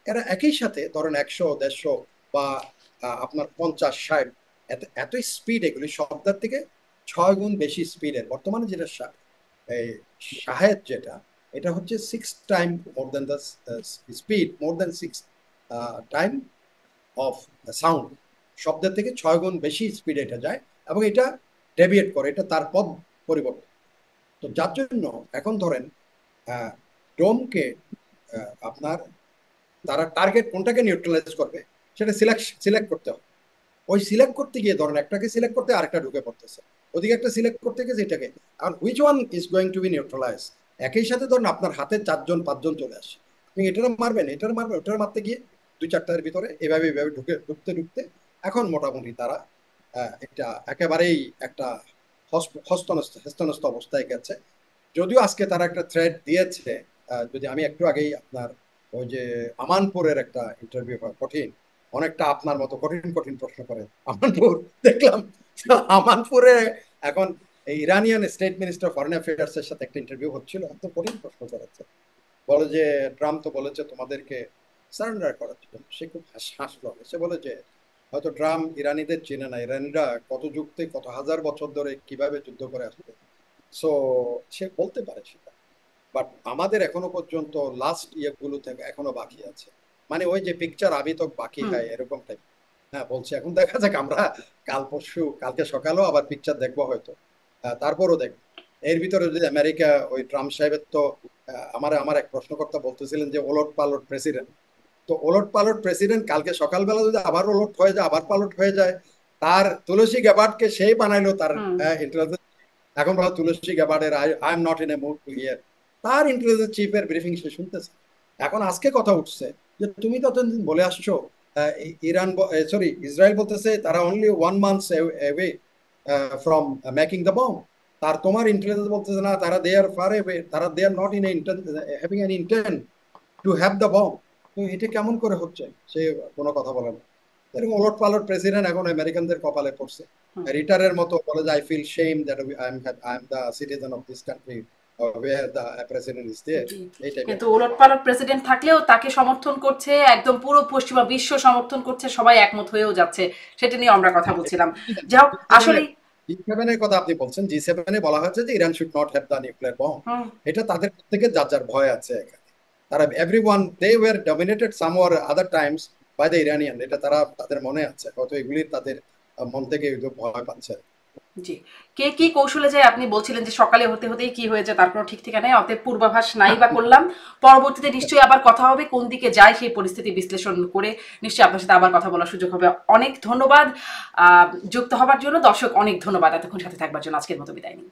S2: এরা একই সাথে ধরেন 100 150 বা আপনার 50 60, এত স্পিড, এগুলি শব্দের থেকে 6 গুণ বেশি স্পিডের। বর্তমানে যেটা এই শাহেদ যেটা, এটা হচ্ছে 6 time more than the speed, more than 6 time of sound. শব্দের থেকে 6 গুণ বেশি স্পিড এটা যায়, এবং এটা ডেভিয়েট করে, এটা তার পথ পরিবর্তন। তো যার জন্য এখন ধরেন ডোমকে আপনার তারা টার্গেট কোনটাকে নিউট্রালাইজ করবে সেটা সিলেক্ট করতে হবে। ওই সিলেক্ট করতে গিয়ে ধরেন একটাকে সিলেক্ট করতে আরেকটা ঢুকে পড়তেছে, ওদিকে একটা সিলেক্ট করতে গিয়ে এটাকে, আর which one is going to be neutralize. একই সাথে ধরেন আপনার হাতে 4 জন 5 জন চলে আসে, আপনি এটার মারবেন এটার মারবেন ওটার মারতে গিয়ে 2 4টার ভিতরে এভাবে এভাবে ঢুকতে ঢুকতে এখন মোটামুটি তারা এটা একেবারেই একটা হস্তনস্ত অবস্থায় গেছে। যদিও আজকে তারা একটা থ্রেড দিয়েছে, যদি আমি একটু আগেই আপনার ওই যে আমানপুরের একটা ইন্টারভিউ হয়, কঠিন, অনেকটা আপনার মতো কঠিন কঠিন প্রশ্ন করে আমানপুর দেখলাম। আমানপুরে এখন Iranian state minister foreign affairs এর সাথে একটা ইন্টারভিউ হচ্ছিল, এত কঠিন প্রশ্ন করেছে। বলে যে ট্রাম্প তো বলেছে তোমাদেরকে সারেন্ডার করার জন্য। সে খুব হাসলো, সে বলে যে হয়তো ট্রাম্প ইরানিদের চেনে না, ইরানিরা কত যুক্তে কত হাজার বছর ধরে কিভাবে যুদ্ধ করে আসবে। সো সে বলতে পারে সেটা, বাট আমাদের এখনো পর্যন্ত লাস্ট ইয়েগুলো থেকে এখনো বাকি আছে, মানে ওই যে পিকচার আবি তো বাকি হয় এরকম টাইপ। হ্যাঁ বলছে, এখন দেখা যাক, আমরা কাল পরশু কালকে সকালেও আবার পিকচার দেখবো হয়তো, তারপরও দেখবো। এর ভিতরে যদি আমেরিকা ওই ট্রাম্প সাহেবের তো আমার আমার এক প্রশ্নকর্তা বলতেছিলেন যে ওলট পালট প্রেসিডেন্ট, তো ওলট পালট প্রেসিডেন্ট কালকে সকালবেলা যদি আবার ওলট হয়ে যায় আবার পালট হয়ে যায়, তার তুলসী গ্যাবার্ডকে সেই বানাইলো তার ইন্টেলিজেন্স। এখন বলা তুলসী গ্যাবার্ডের I am not in a mood to hear, তার ইন্টেলিজেন্স চিফের ব্রিফিং সে শুনতেছে। এখন আজকে কথা উঠছে যে তুমি তো এতদিন বলে আসছো ইরান, সরি ইসরায়েল বলতেছে তারা only 1 month away from making the bomb. তার তোমার ইন্টেলিজেন্স বলতেছে না, তারা দে আর ফার অ্যাওয়ে, তারা they are not in having an intent to have the bomb. তো এটা কেমন করে হচ্ছে, সে কোনো কথা বলে না। এরকম ওলট পালট প্রেসিডেন্ট এখন আমেরিকানদের কপালে পড়ছে। রিটারের মতো বলে যে I feel shame that I am the citizen of this country where the president is there, এই টাইপের।
S1: কিন্তু ওলটপালট প্রেসিডেন্ট থাকলেও তাকে সমর্থন করছে একদম পুরো পশ্চিমা বিশ্ব সমর্থন করছে, সবাই একমত হয়েও যাচ্ছে, সেটা নিয়ে আমরা কথা বলছিলাম। যাও আসলে
S2: জি7 এর কথা আপনি বলছেন, জি7 বলা হয়েছে যে Iran should not have the nuclear bomb. এটা তাদের থেকে যার যার ভয় আছে এখানে। তারা everyone they were dominated some or other times by the Iranian, এটা তারা তাদের মনে আছে, হয়তো এগুলির তাদের মন থেকে ভয় পাচ্ছে।
S1: জি, কে কি কৌশলে যায় আপনি বলছিলেন যে সকালে হতে হতেই কি হয়েছে তার কোনো ঠিক ঠিকানা নেই, অতএব পূর্বাভাস নাই বা করলাম। পরবর্তীতে নিশ্চয়ই আবার কথা হবে, কোন দিকে যায় সেই পরিস্থিতি বিশ্লেষণ করে নিশ্চয়ই আপনার সাথে আবার কথা বলার সুযোগ হবে। অনেক ধন্যবাদ যুক্ত হবার জন্য। দর্শক অনেক ধন্যবাদ এতক্ষণ সাথে থাকবার জন্য। আজকের মতো বিদায় নিই।